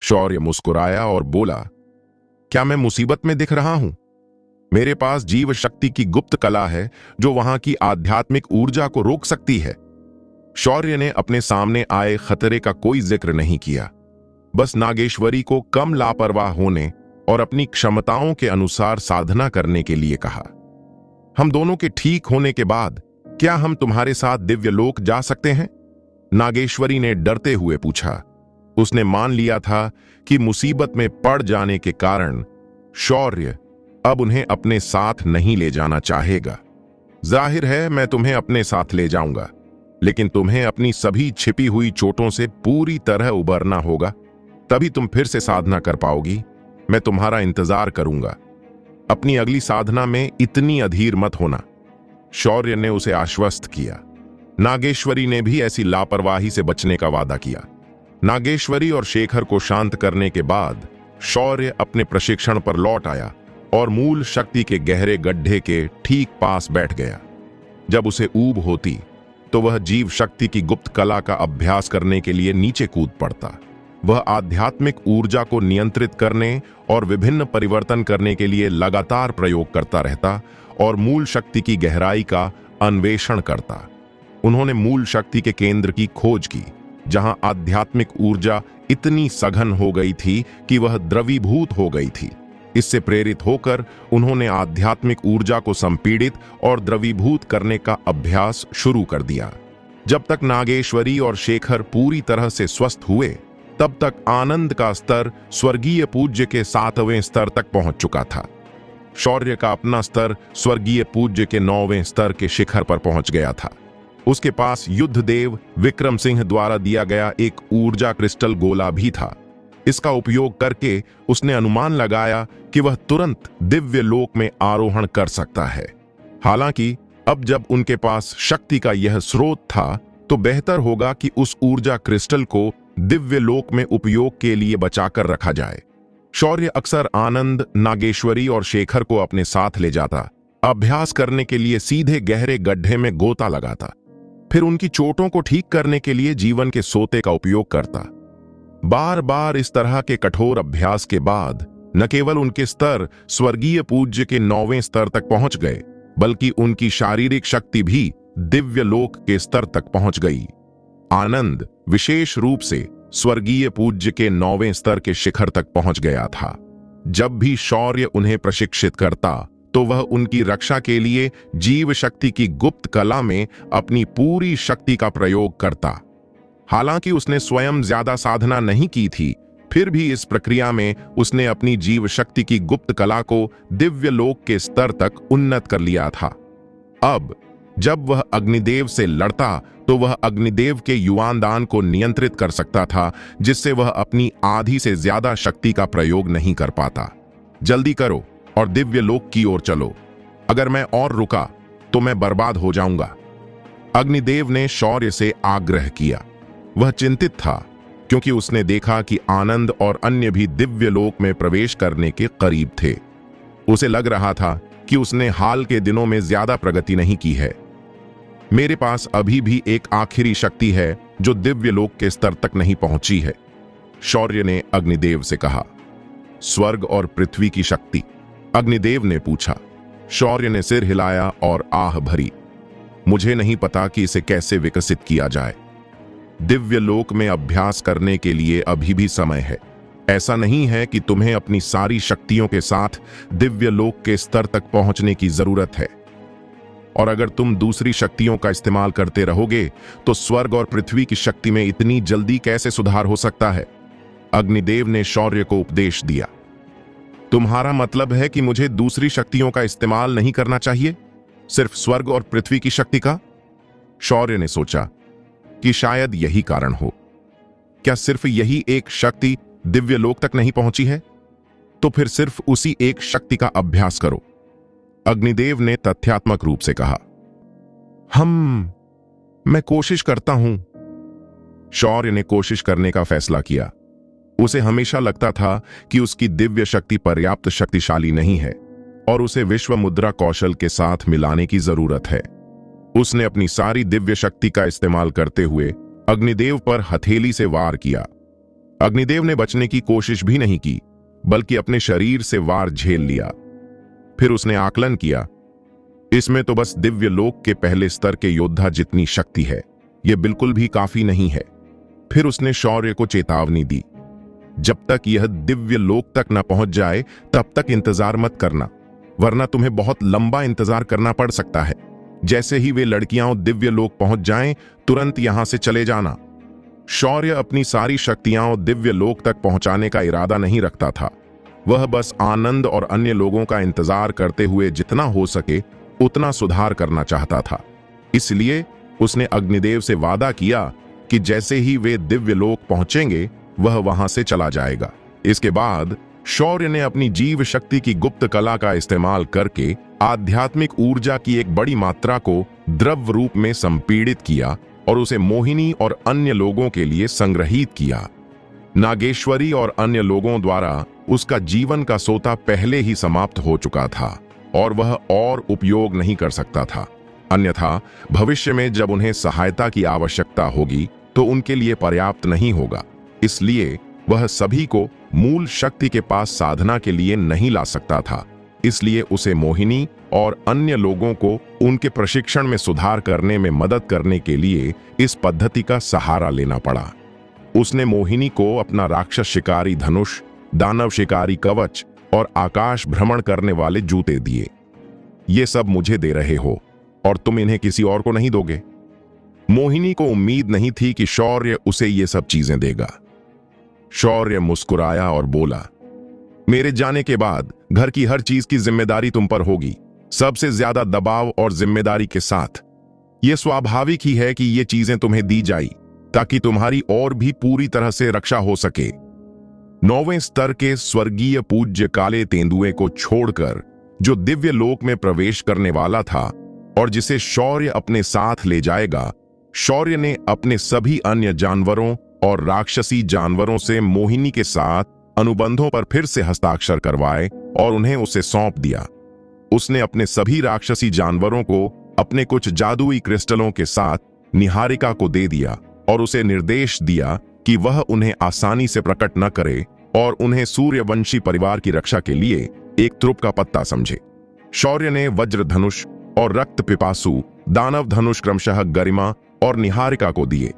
शौर्य मुस्कुराया और बोला, क्या मैं मुसीबत में दिख रहा हूं? मेरे पास जीव शक्ति की गुप्त कला है जो वहां की आध्यात्मिक ऊर्जा को रोक सकती है। शौर्य ने अपने सामने आए खतरे का कोई जिक्र नहीं किया, बस नागेश्वरी को कम लापरवाह होने और अपनी क्षमताओं के अनुसार साधना करने के लिए कहा। हम दोनों के ठीक होने के बाद क्या हम तुम्हारे साथ दिव्यलोक जा सकते हैं? नागेश्वरी ने डरते हुए पूछा। उसने मान लिया था कि मुसीबत में पड़ जाने के कारण शौर्य अब उन्हें अपने साथ नहीं ले जाना चाहेगा। जाहिर है मैं तुम्हें अपने साथ ले जाऊंगा, लेकिन तुम्हें अपनी सभी छिपी हुई चोटों से पूरी तरह उबरना होगा, तभी तुम फिर से साधना कर पाओगी। मैं तुम्हारा इंतजार करूंगा। अपनी अगली साधना में इतनी अधीर मत होना। शौर्य ने उसे आश्वस्त किया। नागेश्वरी ने भी ऐसी लापरवाही से बचने का वादा किया। नागेश्वरी और शेखर को शांत करने के बाद शौर्य अपने प्रशिक्षण पर लौट आया और मूल शक्ति के गहरे गड्ढे के ठीक पास बैठ गया। जब उसे ऊब होती तो वह जीव शक्ति की गुप्त कला का अभ्यास करने के लिए नीचे कूद पड़ता। वह आध्यात्मिक ऊर्जा को नियंत्रित करने और विभिन्न परिवर्तन करने के लिए लगातार प्रयोग करता रहता और मूल शक्ति की गहराई का अन्वेषण करता। उन्होंने मूल शक्ति के केंद्र की खोज की, जहां आध्यात्मिक ऊर्जा इतनी सघन हो गई थी कि वह द्रवीभूत हो गई थी। इससे प्रेरित होकर उन्होंने आध्यात्मिक ऊर्जा को संपीड़ित और द्रवीभूत करने का अभ्यास शुरू कर दिया। जब तक नागेश्वरी और शेखर पूरी तरह से स्वस्थ हुए, तब तक आनंद का स्तर स्वर्गीय पूज्य के 7वें स्तर तक पहुंच चुका था। शौर्य का अपना स्तर स्वर्गीय पूज्य के 9वें स्तर के शिखर पर पहुंच गया था। उसके पास युद्ध देव विक्रम सिंह द्वारा दिया गया एक ऊर्जा क्रिस्टल गोला भी था। इसका उपयोग करके उसने अनुमान लगाया कि वह तुरंत दिव्य लोक में आरोहण कर सकता है। हालांकि अब जब उनके पास शक्ति का यह स्रोत था, तो बेहतर होगा कि उस ऊर्जा क्रिस्टल को दिव्य लोक में उपयोग के लिए बचाकर रखा जाए। शौर्य अक्सर आनंद, नागेश्वरी और शेखर को अपने साथ ले जाता, अभ्यास करने के लिए सीधे गहरे गड्ढे में गोता लगाता, फिर उनकी चोटों को ठीक करने के लिए जीवन के सोते का उपयोग करता। बार बार इस तरह के कठोर अभ्यास के बाद न केवल उनके स्तर स्वर्गीय पूज्य के 9वें स्तर तक पहुंच गए, बल्कि उनकी शारीरिक शक्ति भी दिव्य लोक के स्तर तक पहुंच गई। आनंद विशेष रूप से स्वर्गीय पूज्य के 9वें स्तर के शिखर तक पहुंच गया था। जब भी शौर्य उन्हें प्रशिक्षित करता, तो वह उनकी रक्षा के लिए जीव शक्ति की गुप्त कला में अपनी पूरी शक्ति का प्रयोग करता। हालांकि उसने स्वयं ज्यादा साधना नहीं की थी, फिर भी इस प्रक्रिया में उसने अपनी जीव शक्ति की गुप्त कला को दिव्य लोक के स्तर तक उन्नत कर लिया था। अब जब वह अग्निदेव से लड़ता, तो वह अग्निदेव के युवान दान को नियंत्रित कर सकता था, जिससे वह अपनी आधी से ज्यादा शक्ति का प्रयोग नहीं कर पाता। जल्दी करो और दिव्य लोक की ओर चलो। अगर मैं और रुका तो मैं बर्बाद हो जाऊंगा। अग्निदेव ने शौर्य से आग्रह किया। वह चिंतित था, क्योंकि उसने देखा कि आनंद और अन्य भी दिव्य लोक में प्रवेश करने के करीब थे। उसे लग रहा था कि उसने हाल के दिनों में ज्यादा प्रगति नहीं की है। मेरे पास अभी भी एक आखिरी शक्ति है जो दिव्य लोक के स्तर तक नहीं पहुंची है, शौर्य ने अग्निदेव से कहा। स्वर्ग और पृथ्वी की शक्ति? अग्निदेव ने पूछा। शौर्य ने सिर हिलाया और आह भरी। मुझे नहीं पता कि इसे कैसे विकसित किया जाए। दिव्य लोक में अभ्यास करने के लिए अभी भी समय है। ऐसा नहीं है कि तुम्हें अपनी सारी शक्तियों के साथ दिव्य लोक के स्तर तक पहुंचने की जरूरत है, और अगर तुम दूसरी शक्तियों का इस्तेमाल करते रहोगे तो स्वर्ग और पृथ्वी की शक्ति में इतनी जल्दी कैसे सुधार हो सकता है? अग्निदेव ने शौर्य को उपदेश दिया। तुम्हारा मतलब है कि मुझे दूसरी शक्तियों का इस्तेमाल नहीं करना चाहिए, सिर्फ स्वर्ग और पृथ्वी की शक्ति का? शौर्य ने सोचा कि शायद यही कारण हो। क्या सिर्फ यही एक शक्ति दिव्य लोक तक नहीं पहुंची है? तो फिर सिर्फ उसी एक शक्ति का अभ्यास करो, अग्निदेव ने तथ्यात्मक रूप से कहा। मैं कोशिश करता हूं। शौर्य ने कोशिश करने का फैसला किया। उसे हमेशा लगता था कि उसकी दिव्य शक्ति पर्याप्त शक्तिशाली नहीं है और उसे विश्व मुद्रा कौशल के साथ मिलाने की जरूरत है। उसने अपनी सारी दिव्य शक्ति का इस्तेमाल करते हुए अग्निदेव पर हथेली से वार किया। अग्निदेव ने बचने की कोशिश भी नहीं की, बल्कि अपने शरीर से वार झेल लिया। फिर उसने आकलन किया, इसमें तो बस दिव्य लोक के पहले स्तर के योद्धा जितनी शक्ति है, यह बिल्कुल भी काफी नहीं है। फिर उसने शौर्य को चेतावनी दी, जब तक यह दिव्य लोक तक न पहुंच जाए तब तक इंतजार मत करना, वरना तुम्हें बहुत लंबा इंतजार करना पड़ सकता है। जैसे ही वे लड़कियां दिव्य लोक पहुंच जाएं, तुरंत यहां से चले जाना। शौर्य अपनी सारी शक्तियां दिव्य लोक तक पहुंचाने का इरादा नहीं रखता था। वह बस आनंद और अन्य लोगों का इंतजार करते हुए जितना हो सके उतना सुधार करना चाहता था। इसलिए उसने अग्निदेव से वादा किया कि जैसे ही वे दिव्य लोक पहुंचेंगे वह वहां से चला जाएगा। इसके बाद शौर्य ने अपनी जीव शक्ति की गुप्त कला का इस्तेमाल करके आध्यात्मिक ऊर्जा की एक बड़ी मात्रा को द्रव्य रूप में संपीड़ित किया और उसे मोहिनी और अन्य लोगों के लिए संग्रहित किया। नागेश्वरी और अन्य लोगों द्वारा उसका जीवन का सोता पहले ही समाप्त हो चुका था और वह और उपयोग नहीं कर सकता था। अन्यथा भविष्य में जब उन्हें सहायता की आवश्यकता होगी तो उनके लिए पर्याप्त नहीं होगा। इसलिए वह सभी को मूल शक्ति के पास साधना के लिए नहीं ला सकता था। इसलिए उसे मोहिनी और अन्य लोगों को उनके प्रशिक्षण में सुधार करने में मदद करने के लिए इस पद्धति का सहारा लेना पड़ा। उसने मोहिनी को अपना राक्षस शिकारी धनुष, दानव शिकारी कवच और आकाश भ्रमण करने वाले जूते दिए। ये सब मुझे दे रहे हो और तुम इन्हें किसी और को नहीं दोगे। मोहिनी को उम्मीद नहीं थी कि शौर्य उसे ये सब चीजें देगा। शौर्य मुस्कुराया और बोला, मेरे जाने के बाद घर की हर चीज की जिम्मेदारी तुम पर होगी, सबसे ज्यादा दबाव और जिम्मेदारी के साथ। यह स्वाभाविक ही है कि ये चीजें तुम्हें दी जाई ताकि तुम्हारी और भी पूरी तरह से रक्षा हो सके। 9वें स्तर के स्वर्गीय पूज्य काले तेंदुए को छोड़कर जो दिव्य लोक में प्रवेश करने वाला था और जिसे शौर्य अपने साथ ले जाएगा, शौर्य ने अपने सभी अन्य जानवरों और राक्षसी जानवरों से मोहिनी के साथ अनुबंधों पर फिर से हस्ताक्षर करवाए और उन्हें उसे सौंप दिया। उसने अपने सभी राक्षसी जानवरों को अपने कुछ जादुई क्रिस्टलों के साथ निहारिका को दे दिया और उसे निर्देश दिया कि वह उन्हें आसानी से प्रकट न करे और उन्हें सूर्यवंशी परिवार की रक्षा के लिए एक त्रुप का पत्ता समझे। शौर्य ने वज्र धनुष और रक्त पिपासु दानव धनुष क्रमशः गरिमा और निहारिका को दिए।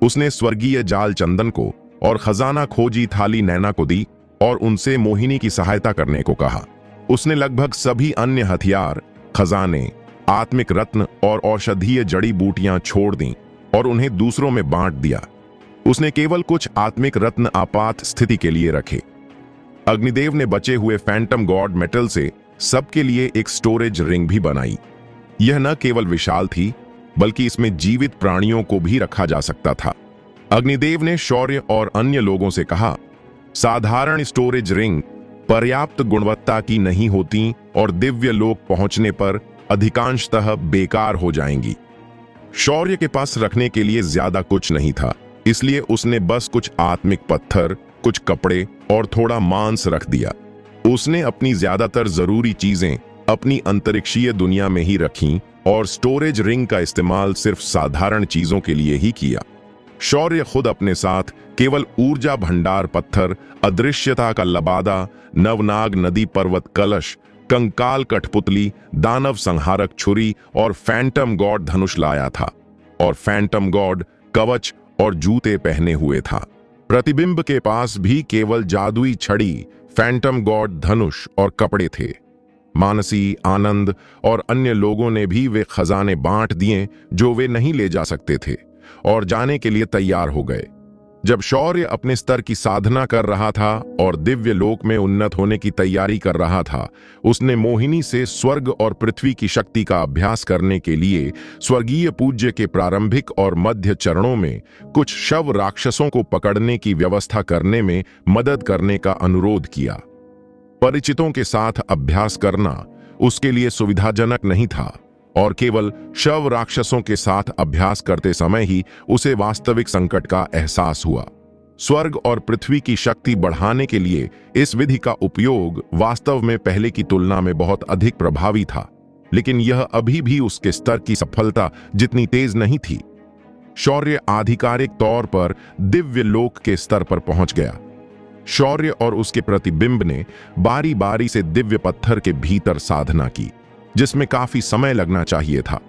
उसने स्वर्गीय जाल चंदन को और खजाना खोजी थाली नैना को दी और उनसे मोहिनी की सहायता करने को कहा। उसने लगभग सभी अन्य हथियार, खजाने, आत्मिक रत्न और औषधीय जड़ी बूटियां छोड़ दी और उन्हें दूसरों में बांट दिया। उसने केवल कुछ आत्मिक रत्न आपात स्थिति के लिए रखे। अग्निदेव ने बचे हुए फैंटम गॉड मेटल से सबके लिए एक स्टोरेज रिंग भी बनाई। यह न केवल विशाल थी, बल्कि इसमें जीवित प्राणियों को भी रखा जा सकता था। अग्निदेव ने शौर्य और अन्य लोगों से कहा, साधारण स्टोरेज रिंग पर्याप्त गुणवत्ता की नहीं होती और दिव्य लोक पहुंचने पर अधिकांशतः बेकार हो जाएंगी। शौर्य के पास रखने के लिए ज्यादा कुछ नहीं था, इसलिए उसने बस कुछ आत्मिक पत्थर, कुछ कपड़े और थोड़ा मांस रख दिया। उसने अपनी ज्यादातर जरूरी चीजें अपनी अंतरिक्षीय दुनिया में ही रखीं और स्टोरेज रिंग का इस्तेमाल सिर्फ साधारण चीजों के लिए ही किया। शौर्य खुद अपने साथ केवल ऊर्जा भंडार पत्थर, अदृश्यता का लबादा, नवनाग नदी पर्वत कलश, कंकाल कठपुतली, दानव संहारक छुरी और फैंटम गॉड धनुष लाया था और फैंटम गॉड कवच और जूते पहने हुए था। प्रतिबिंब के पास भी केवल जादुई छड़ी, फैंटम गॉड धनुष और कपड़े थे। मानसी, आनंद और अन्य लोगों ने भी वे खजाने बांट दिए जो वे नहीं ले जा सकते थे और जाने के लिए तैयार हो गए। जब शौर्य अपने स्तर की साधना कर रहा था और दिव्य लोक में उन्नत होने की तैयारी कर रहा था, उसने मोहिनी से स्वर्ग और पृथ्वी की शक्ति का अभ्यास करने के लिए स्वर्गीय पूज्य के प्रारंभिक और मध्य चरणों में कुछ शव राक्षसों को पकड़ने की व्यवस्था करने में मदद करने का अनुरोध किया। परिचितों के साथ अभ्यास करना उसके लिए सुविधाजनक नहीं था और केवल शव राक्षसों के साथ अभ्यास करते समय ही उसे वास्तविक संकट का एहसास हुआ। स्वर्ग और पृथ्वी की शक्ति बढ़ाने के लिए इस विधि का उपयोग वास्तव में पहले की तुलना में बहुत अधिक प्रभावी था, लेकिन यह अभी भी उसके स्तर की सफलता जितनी तेज नहीं थी। शौर्य आधिकारिक तौर पर दिव्य लोक के स्तर पर पहुंच गया। शौर्य और उसके प्रतिबिंब ने बारी बारी से दिव्य पत्थर के भीतर साधना की, जिसमें काफी समय लगना चाहिए था।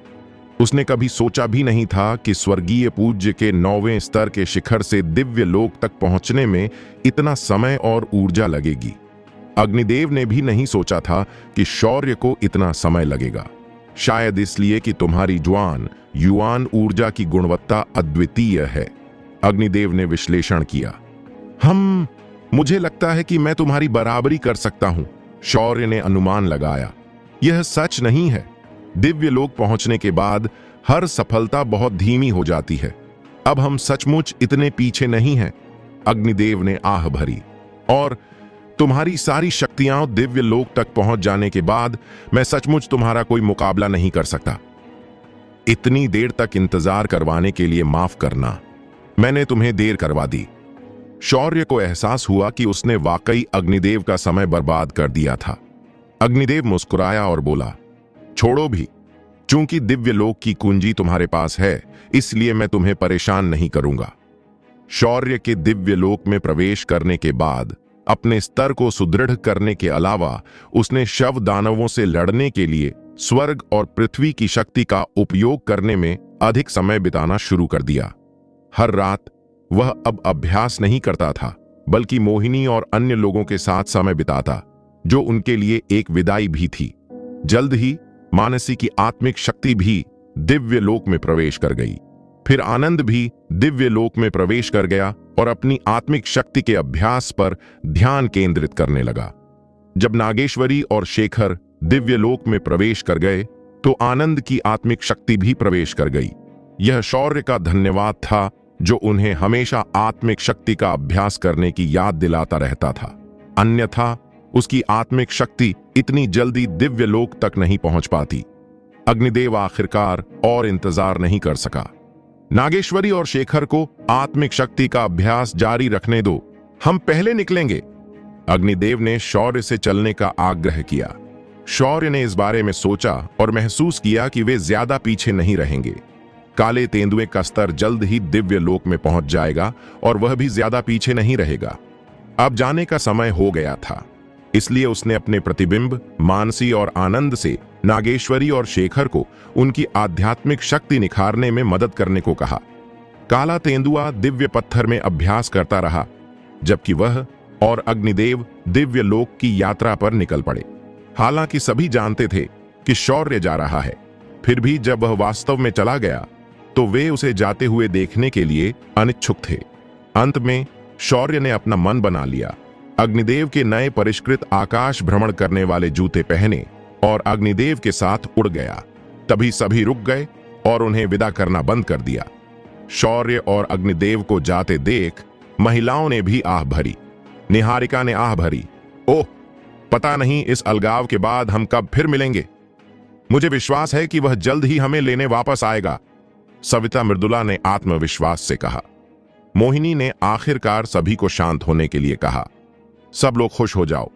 उसने कभी सोचा भी नहीं था कि स्वर्गीय पूज्य के 9वें स्तर के शिखर से दिव्य लोक तक पहुंचने में इतना समय और ऊर्जा लगेगी। अग्निदेव ने भी नहीं सोचा था कि शौर्य को इतना समय लगेगा, शायद इसलिए कि तुम्हारी ज्वान युवान ऊर्जा की गुणवत्ता अद्वितीय है। अग्निदेव ने विश्लेषण किया। मुझे लगता है कि मैं तुम्हारी बराबरी कर सकता हूं, शौर्य ने अनुमान लगाया। यह सच नहीं है। दिव्य लोक पहुंचने के बाद हर सफलता बहुत धीमी हो जाती है। अब हम सचमुच इतने पीछे नहीं हैं, अग्निदेव ने आह भरी। और तुम्हारी सारी शक्तियां दिव्य लोक तक पहुंच जाने के बाद मैं सचमुच तुम्हारा कोई मुकाबला नहीं कर सकता। इतनी देर तक इंतजार करवाने के लिए माफ करना, मैंने तुम्हें देर करवा दी। शौर्य को एहसास हुआ कि उसने वाकई अग्निदेव का समय बर्बाद कर दिया था। अग्निदेव मुस्कुराया और बोला, छोड़ो भी, चूंकि दिव्य लोक की कुंजी तुम्हारे पास है, इसलिए मैं तुम्हें परेशान नहीं करूंगा। शौर्य के दिव्य लोक में प्रवेश करने के बाद अपने स्तर को सुदृढ़ करने के अलावा उसने शव दानवों से लड़ने के लिए स्वर्ग और पृथ्वी की शक्ति का उपयोग करने में अधिक समय बिताना शुरू कर दिया। हर रात वह अब अभ्यास नहीं करता था, बल्कि मोहिनी और अन्य लोगों के साथ समय बिताता, जो उनके लिए एक विदाई भी थी। जल्द ही मानसी की आत्मिक शक्ति भी दिव्य लोक में प्रवेश कर गई। फिर आनंद भी दिव्य लोक में प्रवेश कर गया और अपनी आत्मिक शक्ति के अभ्यास पर ध्यान केंद्रित करने लगा। जब नागेश्वरी और शेखर दिव्य लोक में प्रवेश कर गए, तो आनंद की आत्मिक शक्ति भी प्रवेश कर गई। यह शौर्य का धन्यवाद था, जो उन्हें हमेशा आत्मिक शक्ति का अभ्यास करने की याद दिलाता रहता था। अन्यथा उसकी आत्मिक शक्ति इतनी जल्दी दिव्य लोक तक नहीं पहुंच पाती। अग्निदेव आखिरकार और इंतजार नहीं कर सका। नागेश्वरी और शेखर को आत्मिक शक्ति का अभ्यास जारी रखने दो, हम पहले निकलेंगे। अग्निदेव ने शौर्य से चलने का आग्रह किया। शौर्य ने इस बारे में सोचा और महसूस किया कि वे ज्यादा पीछे नहीं रहेंगे। काले तेंदुए का स्तर जल्द ही दिव्य लोक में पहुंच जाएगा और वह भी ज्यादा पीछे नहीं रहेगा। अब जाने का समय हो गया था, इसलिए उसने अपने प्रतिबिंब मानसी और आनंद से नागेश्वरी और शेखर को उनकी आध्यात्मिक शक्ति निखारने में मदद करने को कहा। काला तेंदुआ दिव्य पत्थर में अभ्यास करता रहा, जबकि वह और अग्निदेव दिव्य लोक की यात्रा पर निकल पड़े। हालांकि सभी जानते थे कि शौर्य जा रहा है, फिर भी जब वह वास्तव में चला गया तो वे उसे जाते हुए देखने के लिए अनिच्छुक थे। अंत में शौर्य ने अपना मन बना लिया। अग्निदेव के नए परिष्कृत आकाश भ्रमण करने वाले जूते पहने और अग्निदेव के साथ उड़ गया। तभी सभी रुक गए और उन्हें विदा करना बंद कर दिया। शौर्य और अग्निदेव को जाते देख महिलाओं ने भी आह भरी। निहारिका ने आह भरी, ओह, पता नहीं इस अलगाव के बाद हम कब फिर मिलेंगे। मुझे विश्वास है कि वह जल्द ही हमें लेने वापस आएगा, सविता मृदुला ने आत्मविश्वास से कहा। मोहिनी ने आखिरकार सभी को शांत होने के लिए कहा, सब लोग खुश हो जाओ,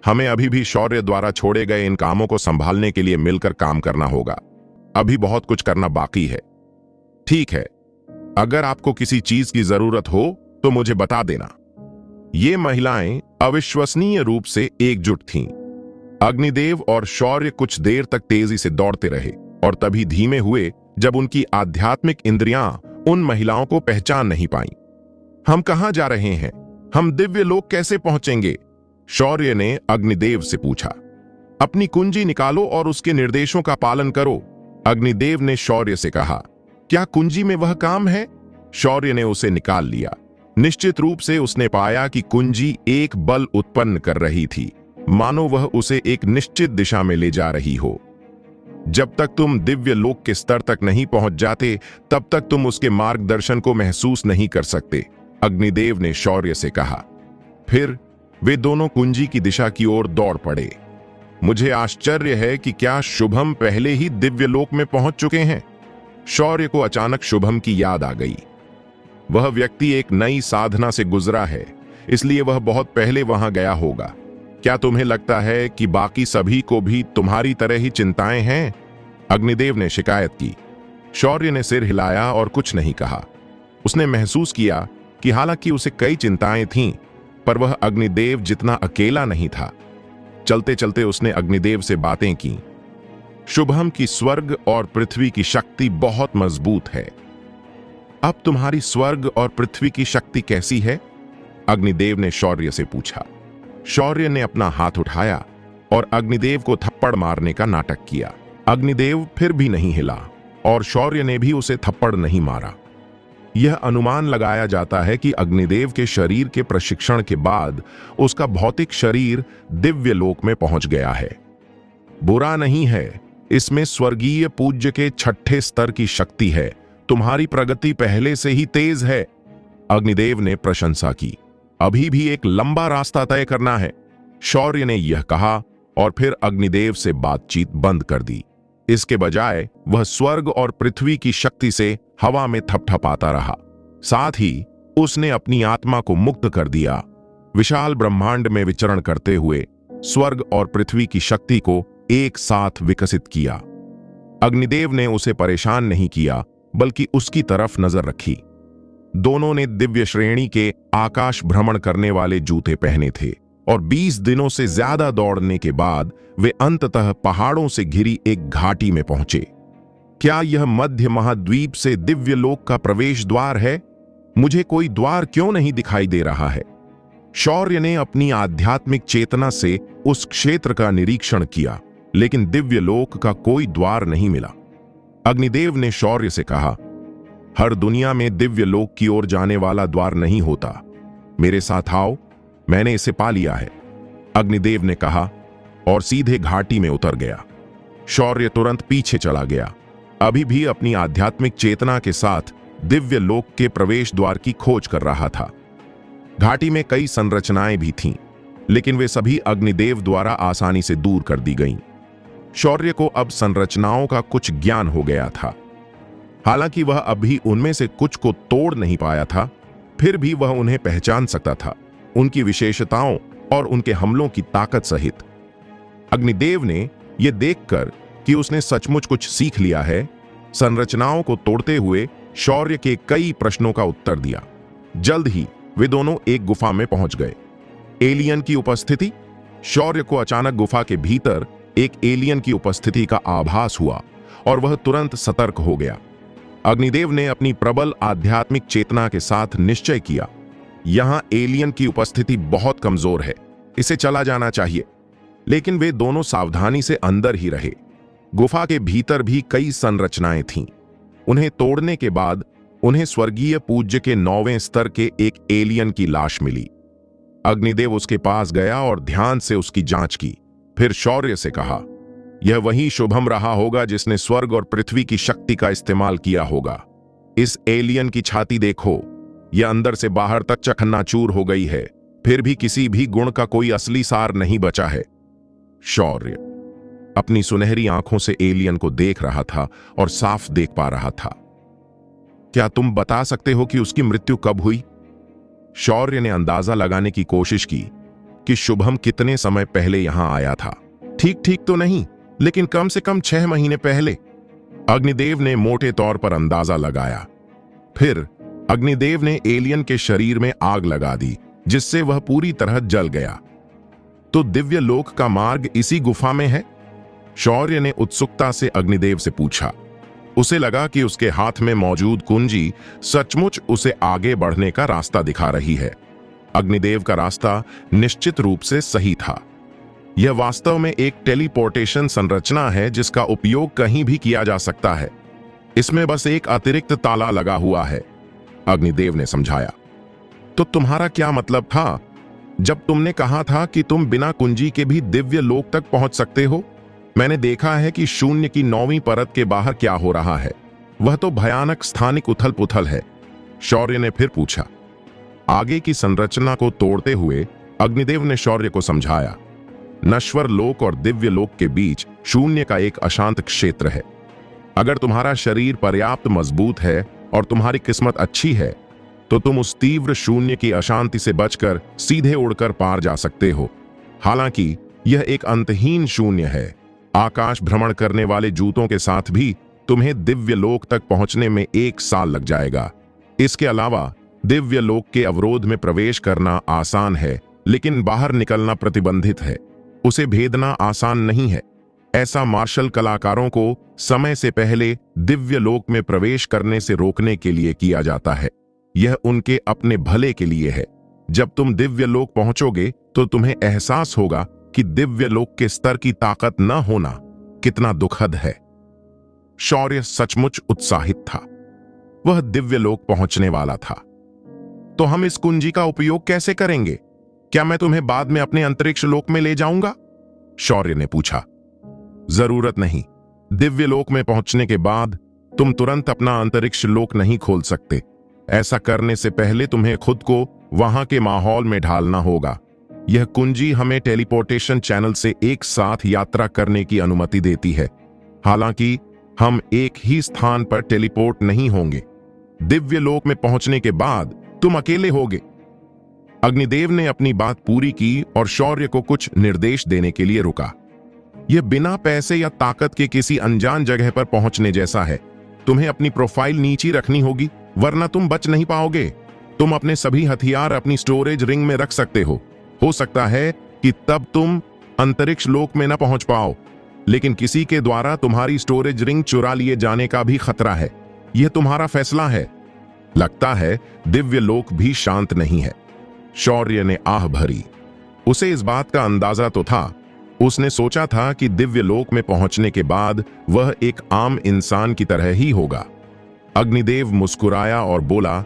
हमें अभी भी शौर्य द्वारा छोड़े गए इन कामों को संभालने के लिए मिलकर काम करना होगा। अभी बहुत कुछ करना बाकी है। ठीक है, अगर आपको किसी चीज की जरूरत हो तो मुझे बता देना। ये महिलाएं अविश्वसनीय रूप से एकजुट थीं। अग्निदेव और शौर्य कुछ देर तक तेजी से दौड़ते रहे और तभी धीमे हुए जब उनकी आध्यात्मिक इंद्रियां उन महिलाओं को पहचान नहीं पाईं। हम कहां जा रहे हैं? हम दिव्य लोक कैसे पहुंचेंगे? शौर्य ने अग्निदेव से पूछा। अपनी कुंजी निकालो और उसके निर्देशों का पालन करो, अग्निदेव ने शौर्य से कहा। क्या कुंजी में वह काम है? शौर्य ने उसे निकाल लिया। निश्चित रूप से उसने पाया कि कुंजी एक बल उत्पन्न कर रही थी, मानो वह उसे एक निश्चित दिशा में ले जा रही हो। जब तक तुम दिव्य लोक के स्तर तक नहीं पहुंच जाते, तब तक तुम उसके मार्गदर्शन को महसूस नहीं कर सकते, अग्निदेव ने शौर्य से कहा। फिर वे दोनों कुंजी की दिशा की ओर दौड़ पड़े। मुझे आश्चर्य है कि क्या शुभम पहले ही दिव्य लोक में पहुंच चुके हैं? शौर्य को अचानक शुभम की याद आ गई। वह व्यक्ति एक नई साधना से गुजरा है, इसलिए वह बहुत पहले वहां गया होगा। क्या तुम्हें लगता है कि बाकी सभी को भी तुम्हारी तरह ही चिंताएं हैं? अग्निदेव ने शिकायत की। शौर्य ने सिर हिलाया और कुछ नहीं कहा। उसने महसूस किया कि हालांकि उसे कई चिंताएं थीं, पर वह अग्निदेव जितना अकेला नहीं था। चलते चलते उसने अग्निदेव से बातें की। शुभम की स्वर्ग और पृथ्वी की शक्ति बहुत मजबूत है। अब तुम्हारी स्वर्ग और पृथ्वी की शक्ति कैसी है? अग्निदेव ने शौर्य से पूछा। शौर्य ने अपना हाथ उठाया और अग्निदेव को थप्पड़ मारने का नाटक किया। अग्निदेव फिर भी नहीं हिला और शौर्य ने भी उसे थप्पड़ नहीं मारा। यह अनुमान लगाया जाता है कि अग्निदेव के शरीर के प्रशिक्षण के बाद उसका भौतिक शरीर दिव्य लोक में पहुंच गया है। बुरा नहीं है, इसमें स्वर्गीय पूज्य के 6ठे स्तर की शक्ति है। तुम्हारी प्रगति पहले से ही तेज है। अग्निदेव ने प्रशंसा की। अभी भी एक लंबा रास्ता तय करना है, शौर्य ने यह कहा और फिर अग्निदेव से बातचीत बंद कर दी। इसके बजाय वह स्वर्ग और पृथ्वी की शक्ति से हवा में थपथपाता रहा। साथ ही उसने अपनी आत्मा को मुक्त कर दिया। विशाल ब्रह्मांड में विचरण करते हुए स्वर्ग और पृथ्वी की शक्ति को एक साथ विकसित किया। अग्निदेव ने उसे परेशान नहीं किया, बल्कि उसकी तरफ नजर रखी। दोनों ने दिव्य श्रेणी के आकाश भ्रमण करने वाले जूते पहने थे और 20 दिनों से ज्यादा दौड़ने के बाद वे अंततः पहाड़ों से घिरी एक घाटी में पहुंचे। क्या यह मध्य महाद्वीप से दिव्य लोक का प्रवेश द्वार है? मुझे कोई द्वार क्यों नहीं दिखाई दे रहा है? शौर्य ने अपनी आध्यात्मिक चेतना से उस क्षेत्र का निरीक्षण किया, लेकिन दिव्य लोक का कोई द्वार नहीं मिला। अग्निदेव ने शौर्य से कहा, हर दुनिया में दिव्य लोक की ओर जाने वाला द्वार नहीं होता। मेरे साथ आओ, मैंने इसे पा लिया है। अग्निदेव ने कहा और सीधे घाटी में उतर गया। शौर्य तुरंत पीछे चला गया, अभी भी अपनी आध्यात्मिक चेतना के साथ दिव्य लोक के प्रवेश द्वार की खोज कर रहा था। घाटी में कई संरचनाएं भी थीं, लेकिन वे सभी अग्निदेव द्वारा आसानी से दूर कर दी गईं। शौर्य को अब संरचनाओं का कुछ ज्ञान हो गया था। हालांकि वह अभी उनमें से कुछ को तोड़ नहीं पाया था, फिर भी वह उन्हें पहचान सकता था, उनकी विशेषताओं और उनके हमलों की ताकत सहित। अग्निदेव ने यह देखकर कि उसने सचमुच कुछ सीख लिया है, संरचनाओं को तोड़ते हुए शौर्य के कई प्रश्नों का उत्तर दिया। जल्द ही वे दोनों एक गुफा में पहुंच गए। एलियन की उपस्थिति। शौर्य को अचानक गुफा के भीतर एक एलियन की उपस्थिति का आभास हुआ और वह तुरंत सतर्क हो गया। अग्निदेव ने अपनी प्रबल आध्यात्मिक चेतना के साथ निश्चय किया, यहां एलियन की उपस्थिति बहुत कमजोर है, इसे चला जाना चाहिए। लेकिन वे दोनों सावधानी से अंदर ही रहे। गुफा के भीतर भी कई संरचनाएं थीं। उन्हें तोड़ने के बाद उन्हें स्वर्गीय पूज्य के 9वें स्तर के एक एलियन की लाश मिली। अग्निदेव उसके पास गया और ध्यान से उसकी जांच की। फिर शौर्य से कहा, यह वही शुभम रहा होगा जिसने स्वर्ग और पृथ्वी की शक्ति का इस्तेमाल किया होगा। इस एलियन की छाती देखो, यह अंदर से बाहर तक चकन्नाचूर हो गई है, फिर भी किसी भी गुण का कोई असली सार नहीं बचा है। शौर्य अपनी सुनहरी आंखों से एलियन को देख रहा था और साफ देख पा रहा था। क्या तुम बता सकते हो कि उसकी मृत्यु कब हुई? शौर्य ने अंदाजा लगाने की कोशिश की कि शुभम कितने समय पहले यहां आया था। ठीक ठीक तो नहीं, लेकिन कम से कम 6 महीने पहले। अग्निदेव ने मोटे तौर पर अंदाजा लगाया। फिर अग्निदेव ने एलियन के शरीर में आग लगा दी, जिससे वह पूरी तरह जल गया। तो दिव्य लोक का मार्ग इसी गुफा में है? शौर्य ने उत्सुकता से अग्निदेव से पूछा। उसे लगा कि उसके हाथ में मौजूद कुंजी सचमुच उसे आगे बढ़ने का रास्ता दिखा रही है। अग्निदेव का रास्ता निश्चित रूप से सही था। यह वास्तव में एक टेलीपोर्टेशन संरचना है जिसका उपयोग कहीं भी किया जा सकता है। इसमें बस एक अतिरिक्त ताला लगा हुआ है, अग्निदेव ने समझाया। तो तुम्हारा क्या मतलब था जब तुमने कहा था कि तुम बिना कुंजी के भी दिव्य लोक तक पहुंच सकते हो? मैंने देखा है कि शून्य की 9वीं परत के बाहर क्या हो रहा है। वह तो भयानक स्थानिक उथल पुथल है। शौर्य ने फिर पूछा। आगे की संरचना को तोड़ते हुए अग्निदेव ने शौर्य को समझाया, नश्वर लोक और दिव्य लोक के बीच शून्य का एक अशांत क्षेत्र है। अगर तुम्हारा शरीर पर्याप्त मजबूत है और तुम्हारी किस्मत अच्छी है, तो तुम उस तीव्र शून्य की अशांति से बचकर सीधे उड़कर पार जा सकते हो। हालांकि यह एक अंतहीन शून्य है। आकाश भ्रमण करने वाले जूतों के साथ भी तुम्हें दिव्य लोक तक पहुंचने में 1 साल लग जाएगा। इसके अलावा दिव्य लोक के अवरोध में प्रवेश करना आसान है, लेकिन बाहर निकलना प्रतिबंधित है। उसे भेदना आसान नहीं है। ऐसा मार्शल कलाकारों को समय से पहले दिव्य लोक में प्रवेश करने से रोकने के लिए किया जाता है। यह उनके अपने भले के लिए है। जब तुम दिव्य लोक पहुंचोगे तो तुम्हें एहसास होगा कि दिव्य लोक के स्तर की ताकत न होना कितना दुखद है। शौर्य सचमुच उत्साहित था। वह दिव्य लोक पहुंचने वाला था। तो हम इस कुंजी का उपयोग कैसे करेंगे? क्या मैं तुम्हें बाद में अपने अंतरिक्ष लोक में ले जाऊंगा? शौर्य ने पूछा। जरूरत नहीं। दिव्य लोक में पहुंचने के बाद तुम तुरंत अपना अंतरिक्ष लोक नहीं खोल सकते। ऐसा करने से पहले तुम्हें खुद को वहां के माहौल में ढालना होगा। यह कुंजी हमें टेलीपोर्टेशन चैनल से एक साथ यात्रा करने की अनुमति देती है। हालांकि हम एक ही स्थान पर टेलीपोर्ट नहीं होंगे। दिव्य लोक में पहुंचने के बाद तुम अकेले होगे। अग्निदेव ने अपनी बात पूरी की और शौर्य को कुछ निर्देश देने के लिए रुका। यह बिना पैसे या ताकत के किसी अनजान जगह पर पहुंचने जैसा है। तुम्हें अपनी प्रोफाइल नीची रखनी होगी, वरना तुम बच नहीं पाओगे। तुम अपने सभी हथियार अपनी स्टोरेज रिंग में रख सकते हो सकता है कि तब तुम अंतरिक्ष लोक में न पहुंच पाओ, लेकिन किसी के द्वारा तुम्हारी स्टोरेज रिंग चुरा लिए जाने का भी खतरा है। यह तुम्हारा फैसला है। लगता है दिव्य लोक भी शांत नहीं है। शौर्य ने आह भरी। उसे इस बात का अंदाजा तो था। उसने सोचा था कि दिव्य लोक में पहुंचने के बाद वह एक आम इंसान की तरह ही होगा। अग्निदेव मुस्कुराया और बोला,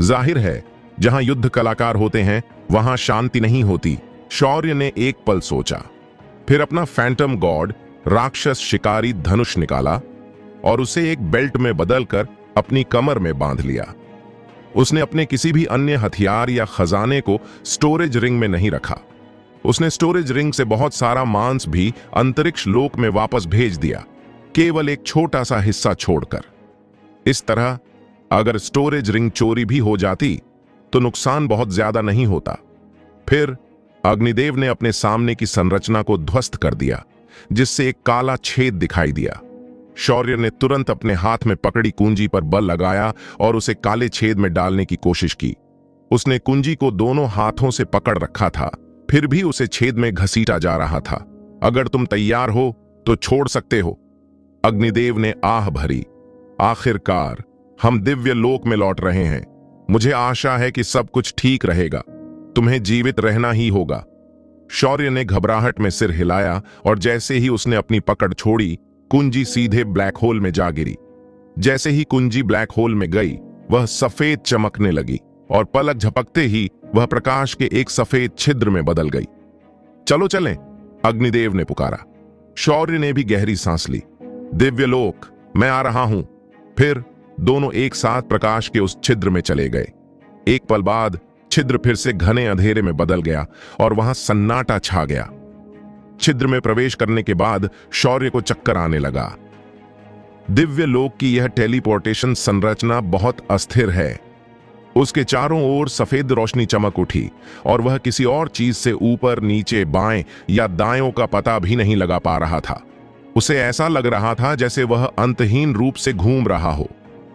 जाहिर है जहां युद्ध कलाकार होते हैं वहां शांति नहीं होती। शौर्य ने एक पल सोचा, फिर अपना फैंटम गॉड राक्षस शिकारी धनुष निकाला और उसे एक बेल्ट में बदलकर अपनी कमर में बांध लिया। उसने अपने किसी भी अन्य हथियार या खजाने को स्टोरेज रिंग में नहीं रखा। उसने स्टोरेज रिंग से बहुत सारा मांस भी अंतरिक्ष लोक में वापस भेज दिया, केवल एक छोटा सा हिस्सा छोड़कर। इस तरह अगर स्टोरेज रिंग चोरी भी हो जाती तो नुकसान बहुत ज्यादा नहीं होता। फिर अग्निदेव ने अपने सामने की संरचना को ध्वस्त कर दिया, जिससे एक काला छेद दिखाई दिया। शौर्य ने तुरंत अपने हाथ में पकड़ी कुंजी पर बल लगाया और उसे काले छेद में डालने की कोशिश की। उसने कुंजी को दोनों हाथों से पकड़ रखा था, फिर भी उसे छेद में घसीटा जा रहा था। अगर तुम तैयार हो तो छोड़ सकते हो। अग्निदेव ने आह भरी। आखिरकार हम दिव्य लोक में लौट रहे हैं। मुझे आशा है कि सब कुछ ठीक रहेगा। तुम्हें जीवित रहना ही होगा। शौर्य ने घबराहट में सिर हिलाया और जैसे ही उसने अपनी पकड़ छोड़ी, कुंजी सीधे ब्लैक होल में जा गिरी। जैसे ही कुंजी ब्लैक होल में गई, वह सफेद चमकने लगी और पलक झपकते ही वह प्रकाश के एक सफेद छिद्र में बदल गई। चलो चलें, अग्निदेव ने पुकारा। शौर्य ने भी गहरी सांस ली। दिव्य लोक, मैं आ रहा हूं। फिर दोनों एक साथ प्रकाश के उस छिद्र में चले गए। एक पल बाद छिद्र फिर से घने अंधेरे में बदल गया और वहां सन्नाटा छा गया। छिद्र में प्रवेश करने के बाद शौर्य को चक्कर आने लगा। दिव्य लोक की यह टेलीपोर्टेशन संरचना बहुत अस्थिर है। उसके चारों ओर सफेद रोशनी चमक उठी और वह किसी और चीज से ऊपर, नीचे, बाएं या दाएं का पता भी नहीं लगा पा रहा था। उसे ऐसा लग रहा था जैसे वह अंतहीन रूप से घूम रहा हो।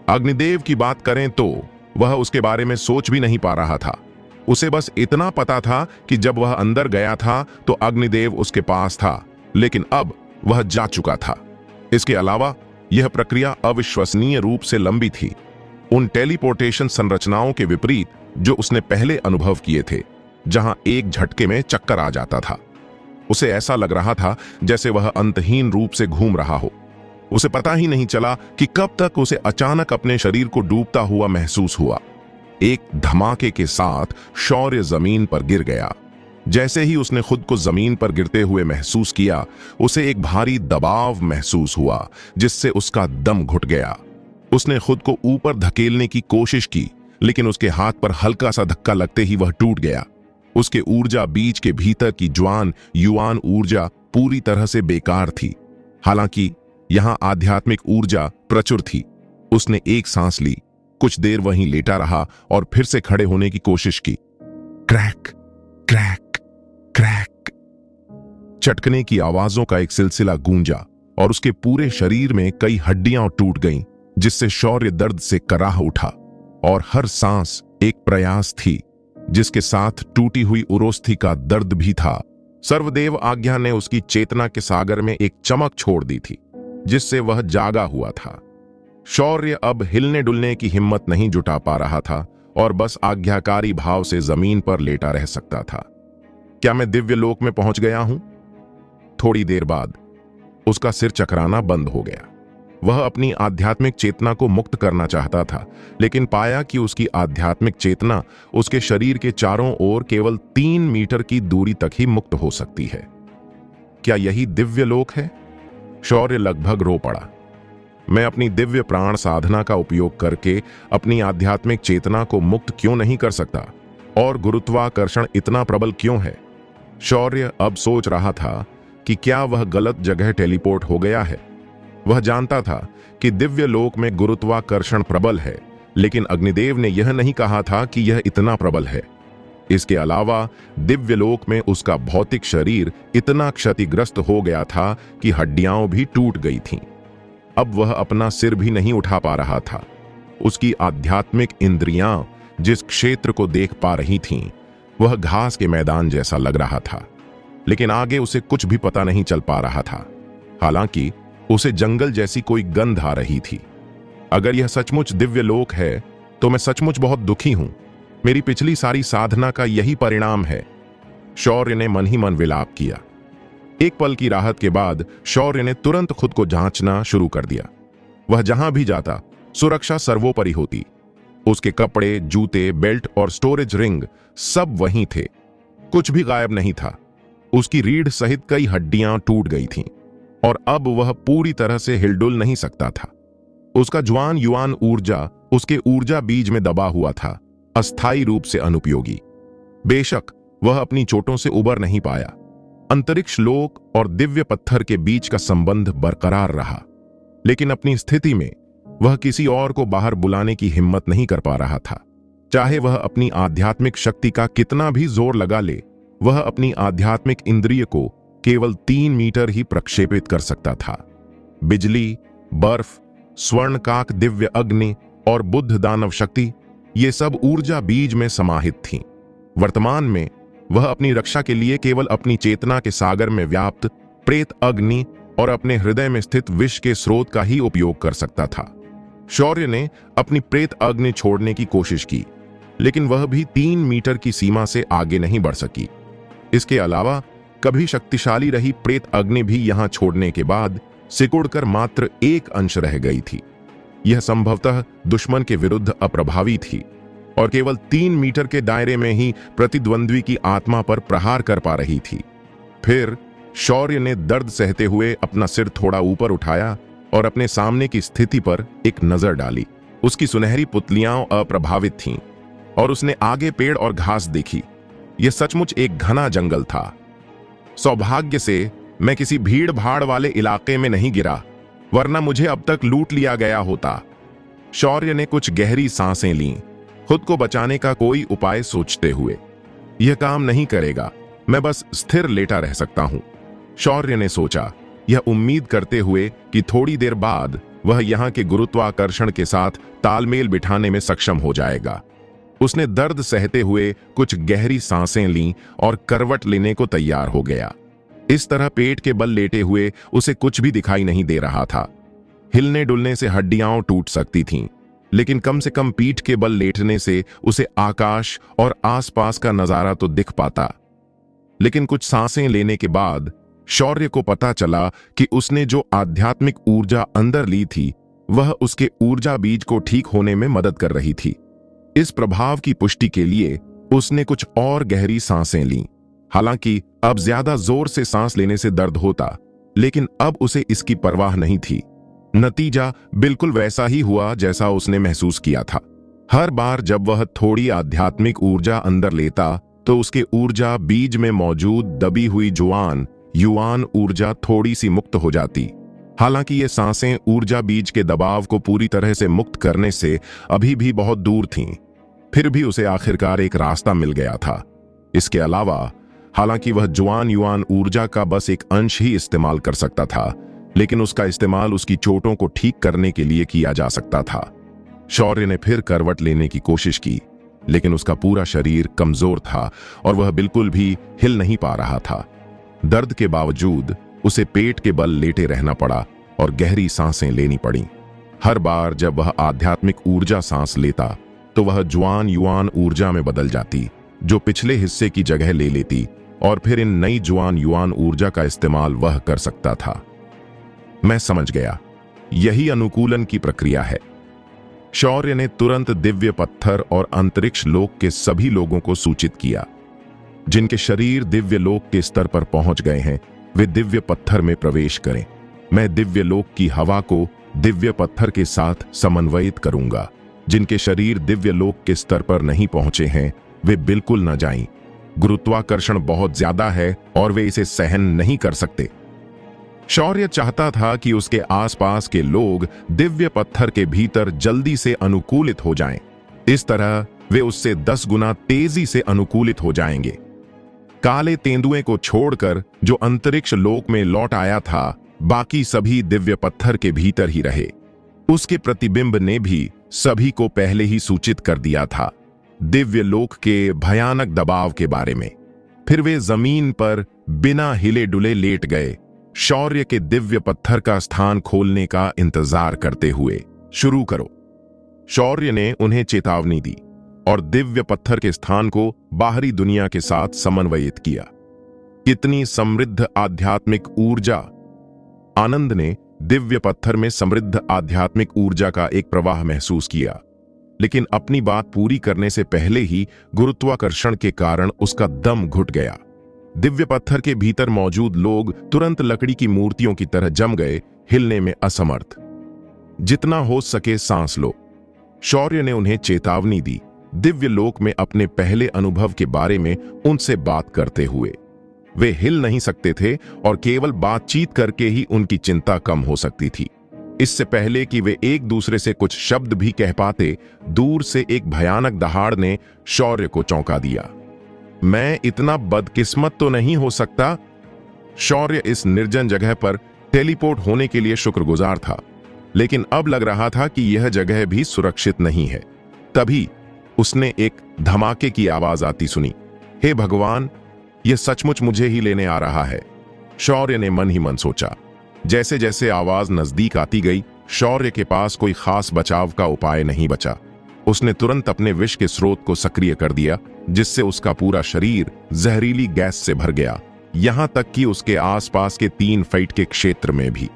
अग्निदेव की बात करें तो वह उसके बारे में सोच भी नहीं पा रहा था। उसे बस इतना पता था कि जब वह अंदर गया था तो अग्निदेव उसके पास था, लेकिन अब वह जा चुका था। इसके अलावा यह प्रक्रिया अविश्वसनीय रूप से लंबी थी, उन टेलीपोर्टेशन संरचनाओं के विपरीत जो उसने पहले अनुभव किए थे, जहां एक झटके में चक्कर आ जाता था। उसे ऐसा लग रहा था जैसे वह अंतहीन रूप से घूम रहा हो। उसे पता ही नहीं चला कि कब तक उसे अचानक अपने शरीर को डूबता हुआ महसूस हुआ। एक धमाके के साथ शौर्य जमीन पर गिर गया। जैसे ही उसने खुद को जमीन पर गिरते हुए महसूस किया, उसे एक भारी दबाव महसूस हुआ जिससे उसका दम घुट गया। उसने खुद को ऊपर धकेलने की कोशिश की, लेकिन उसके हाथ पर हल्का सा धक्का लगते ही वह टूट गया। उसके ऊर्जा बीज के भीतर की ज्वान युवान ऊर्जा पूरी तरह से बेकार थी। हालांकि यहां आध्यात्मिक ऊर्जा प्रचुर थी। उसने एक सांस ली, कुछ देर वहीं लेटा रहा और फिर से खड़े होने की कोशिश की। क्रैक क्रैक क्रैक, चटकने की आवाजों का एक सिलसिला गूंजा और उसके पूरे शरीर में कई हड्डियां टूट गईं, जिससे शौर्य दर्द से कराह उठा। और हर सांस एक प्रयास थी, जिसके साथ टूटी हुई उरोस्थि का दर्द भी था। सर्वदेव आज्ञा ने उसकी चेतना के सागर में एक चमक छोड़ दी थी, जिससे वह जागा हुआ था। शौर्य अब हिलने डुलने की हिम्मत नहीं जुटा पा रहा था और बस आज्ञाकारी भाव से जमीन पर लेटा रह सकता था। क्या मैं दिव्य लोक में पहुंच गया हूं? थोड़ी देर बाद उसका सिर चकराना बंद हो गया। वह अपनी आध्यात्मिक चेतना को मुक्त करना चाहता था, लेकिन पाया कि उसकी आध्यात्मिक चेतना उसके शरीर के चारों ओर केवल 3 मीटर की दूरी तक ही मुक्त हो सकती है। क्या यही दिव्य लोक है? शौर्य लगभग रो पड़ा। मैं अपनी दिव्य प्राण साधना का उपयोग करके अपनी आध्यात्मिक चेतना को मुक्त क्यों नहीं कर सकता? और गुरुत्वाकर्षण इतना प्रबल क्यों है? शौर्य अब सोच रहा था कि क्या वह गलत जगह टेलीपोर्ट हो गया है। वह जानता था कि दिव्य लोक में गुरुत्वाकर्षण प्रबल है, लेकिन अग्निदेव ने यह नहीं कहा था कि यह इतना प्रबल है। इसके अलावा दिव्य लोक में उसका भौतिक शरीर इतना क्षतिग्रस्त हो गया था कि हड्डियां भी टूट गई थीं। अब वह अपना सिर भी नहीं उठा पा रहा था। उसकी आध्यात्मिक इंद्रियां जिस क्षेत्र को देख पा रही थीं, वह घास के मैदान जैसा लग रहा था, लेकिन आगे उसे कुछ भी पता नहीं चल पा रहा था। हालांकि उसे जंगल जैसी कोई गंध आ रही थी। अगर यह सचमुच दिव्य लोक है तो मैं सचमुच बहुत दुखी हूं। मेरी पिछली सारी साधना का यही परिणाम है। शौर्य ने मन ही मन विलाप किया। एक पल की राहत के बाद शौर्य ने तुरंत खुद को जांचना शुरू कर दिया। वह जहां भी जाता सुरक्षा सर्वोपरि होती। उसके कपड़े, जूते, बेल्ट और स्टोरेज रिंग सब वहीं थे। कुछ भी गायब नहीं था। उसकी रीढ़ सहित कई हड्डियां टूट गई थीं और अब वह पूरी तरह से हिलडुल नहीं सकता था। उसका ज्वान युआन ऊर्जा उसके ऊर्जा बीज में दबा हुआ था, अस्थायी रूप से अनुपयोगी। बेशक वह अपनी चोटों से उबर नहीं पाया। अंतरिक्ष लोक और दिव्य पत्थर के बीच का संबंध बरकरार रहा, लेकिन अपनी स्थिति में वह किसी और को बाहर बुलाने की हिम्मत नहीं कर पा रहा था। चाहे वह अपनी आध्यात्मिक शक्ति का कितना भी जोर लगा ले, वह अपनी आध्यात्मिक इंद्रिय को केवल 3 मीटर ही प्रक्षेपित कर सकता था। बिजली, बर्फ, स्वर्णकाक दिव्य अग्नि और बुद्ध दानव शक्ति, ये सब ऊर्जा बीज में समाहित थीं। वर्तमान में वह अपनी रक्षा के लिए केवल अपनी चेतना के सागर में व्याप्त प्रेत अग्नि और अपने हृदय में स्थित विष के स्रोत का ही उपयोग कर सकता था। शौर्य ने अपनी प्रेत अग्नि छोड़ने की कोशिश की, लेकिन वह भी 3 मीटर की सीमा से आगे नहीं बढ़ सकी। इसके अलावा कभी शक्तिशाली रही प्रेत अग्नि भी यहां छोड़ने के बाद सिकुड़कर मात्र 1 अंश रह गई थी। यह संभवतः दुश्मन के विरुद्ध अप्रभावी थी और केवल 3 मीटर के दायरे में ही प्रतिद्वंद्वी की आत्मा पर प्रहार कर पा रही थी। फिर शौर्य ने दर्द सहते हुए अपना सिर थोड़ा ऊपर उठाया और अपने सामने की स्थिति पर एक नजर डाली। उसकी सुनहरी पुतलियां अप्रभावित थीं और उसने आगे पेड़ और घास देखी। यह सचमुच एक घना जंगल था। सौभाग्य से मैं किसी भीड़ भाड़ वाले इलाके में नहीं गिरा, वरना मुझे अब तक लूट लिया गया होता। शौर्य ने कुछ गहरी सांसें लीं, खुद को बचाने का कोई उपाय सोचते हुए। यह काम नहीं करेगा, मैं बस स्थिर लेटा रह सकता हूं, शौर्य ने सोचा, यह उम्मीद करते हुए कि थोड़ी देर बाद वह यहां के गुरुत्वाकर्षण के साथ तालमेल बिठाने में सक्षम हो जाएगा। उसने दर्द सहते हुए कुछ गहरी सांसें लीं और करवट लेने को तैयार हो गया। इस तरह पेट के बल लेटे हुए उसे कुछ भी दिखाई नहीं दे रहा था। हिलने डुलने से हड्डियां टूट सकती थीं, लेकिन कम से कम पीठ के बल लेटने से उसे आकाश और आसपास का नजारा तो दिख पाता। लेकिन कुछ सांसें लेने के बाद शौर्य को पता चला कि उसने जो आध्यात्मिक ऊर्जा अंदर ली थी, वह उसके ऊर्जा बीज को ठीक होने में मदद कर रही थी। इस प्रभाव की पुष्टि के लिए उसने कुछ और गहरी सांसें लीं। हालांकि अब ज्यादा जोर से सांस लेने से दर्द होता, लेकिन अब उसे इसकी परवाह नहीं थी। नतीजा बिल्कुल वैसा ही हुआ जैसा उसने महसूस किया था। हर बार जब वह थोड़ी आध्यात्मिक ऊर्जा अंदर लेता, तो उसके ऊर्जा बीज में मौजूद दबी हुई जुआन युआन ऊर्जा थोड़ी सी मुक्त हो जाती। हालांकि ये सांसें ऊर्जा बीज के दबाव को पूरी तरह से मुक्त करने से अभी भी बहुत दूर थीं। फिर भी उसे आखिरकार एक रास्ता मिल गया था। इसके अलावा हालांकि वह जुआन युआन ऊर्जा का बस एक अंश ही इस्तेमाल कर सकता था, लेकिन उसका इस्तेमाल उसकी चोटों को ठीक करने के लिए किया जा सकता था। शौर्य ने फिर करवट लेने की कोशिश की, लेकिन उसका पूरा शरीर कमजोर था और वह बिल्कुल भी हिल नहीं पा रहा था। दर्द के बावजूद उसे पेट के बल लेटे रहना पड़ा और गहरी सांसें लेनी पड़ी। हर बार जब वह आध्यात्मिक ऊर्जा सांस लेता तो वह ज्वान युआन ऊर्जा में बदल जाती, जो पिछले हिस्से की जगह ले लेती, और फिर इन नई ज्वान युआन ऊर्जा का इस्तेमाल वह कर सकता था। मैं समझ गया, यही अनुकूलन की प्रक्रिया है। शौर्य ने तुरंत दिव्य पत्थर और अंतरिक्ष लोक के सभी लोगों को सूचित किया। जिनके शरीर दिव्य लोक के स्तर पर पहुंच गए हैं, वे दिव्य पत्थर में प्रवेश करें। मैं दिव्य लोक की हवा को दिव्य पत्थर के साथ समन्वयित करूंगा। जिनके शरीर दिव्य लोक के स्तर पर नहीं पहुंचे हैं, वे बिल्कुल न जाएं। गुरुत्वाकर्षण बहुत ज्यादा है और वे इसे सहन नहीं कर सकते। शौर्य चाहता था कि उसके आसपास के लोग दिव्य पत्थर के भीतर जल्दी से अनुकूलित हो जाएं। इस तरह वे उससे 10 गुना तेजी से अनुकूलित हो जाएंगे। काले तेंदुए को छोड़कर जो अंतरिक्ष लोक में लौट आया था, बाकी सभी दिव्य पत्थर के भीतर ही रहे। उसके प्रतिबिंब ने भी सभी को पहले ही सूचित कर दिया था दिव्य लोक के भयानक दबाव के बारे में। फिर वे जमीन पर बिना हिले डुले लेट गए, शौर्य के दिव्य पत्थर का स्थान खोलने का इंतजार करते हुए। शुरू करो, शौर्य ने उन्हें चेतावनी दी और दिव्य पत्थर के स्थान को बाहरी दुनिया के साथ समन्वयित किया। कितनी समृद्ध आध्यात्मिक ऊर्जा! आनंद ने दिव्य पत्थर में समृद्ध आध्यात्मिक ऊर्जा का एक प्रवाह महसूस किया, लेकिन अपनी बात पूरी करने से पहले ही गुरुत्वाकर्षण के कारण उसका दम घुट गया। दिव्य पत्थर के भीतर मौजूद लोग तुरंत लकड़ी की मूर्तियों की तरह जम गए, हिलने में असमर्थ। जितना हो सके सांस लो, शौर्य ने उन्हें चेतावनी दी, दिव्य लोक में अपने पहले अनुभव के बारे में उनसे बात करते हुए। वे हिल नहीं सकते थे और केवल बातचीत करके ही उनकी चिंता कम हो सकती थी। इससे पहले कि वे एक दूसरे से कुछ शब्द भी कह पाते, दूर से एक भयानक दहाड़ ने शौर्य को चौंका दिया। मैं इतना बदकिस्मत तो नहीं हो सकता। शौर्य इस निर्जन जगह पर टेलीपोर्ट होने के लिए शुक्रगुजार था, लेकिन अब लग रहा था कि यह जगह भी सुरक्षित नहीं है। तभी उसने एक धमाके की आवाज आती सुनी। हे भगवान, यह सचमुच मुझे ही लेने आ रहा है, शौर्य ने मन ही मन सोचा। जैसे जैसे आवाज नजदीक आती गई, शौर्य के पास कोई खास बचाव का उपाय नहीं बचा। उसने तुरंत अपने विष के स्रोत को सक्रिय कर दिया, जिससे उसका पूरा शरीर जहरीली गैस से भर गया, यहां तक कि उसके आसपास के 3 फीट के क्षेत्र में भी।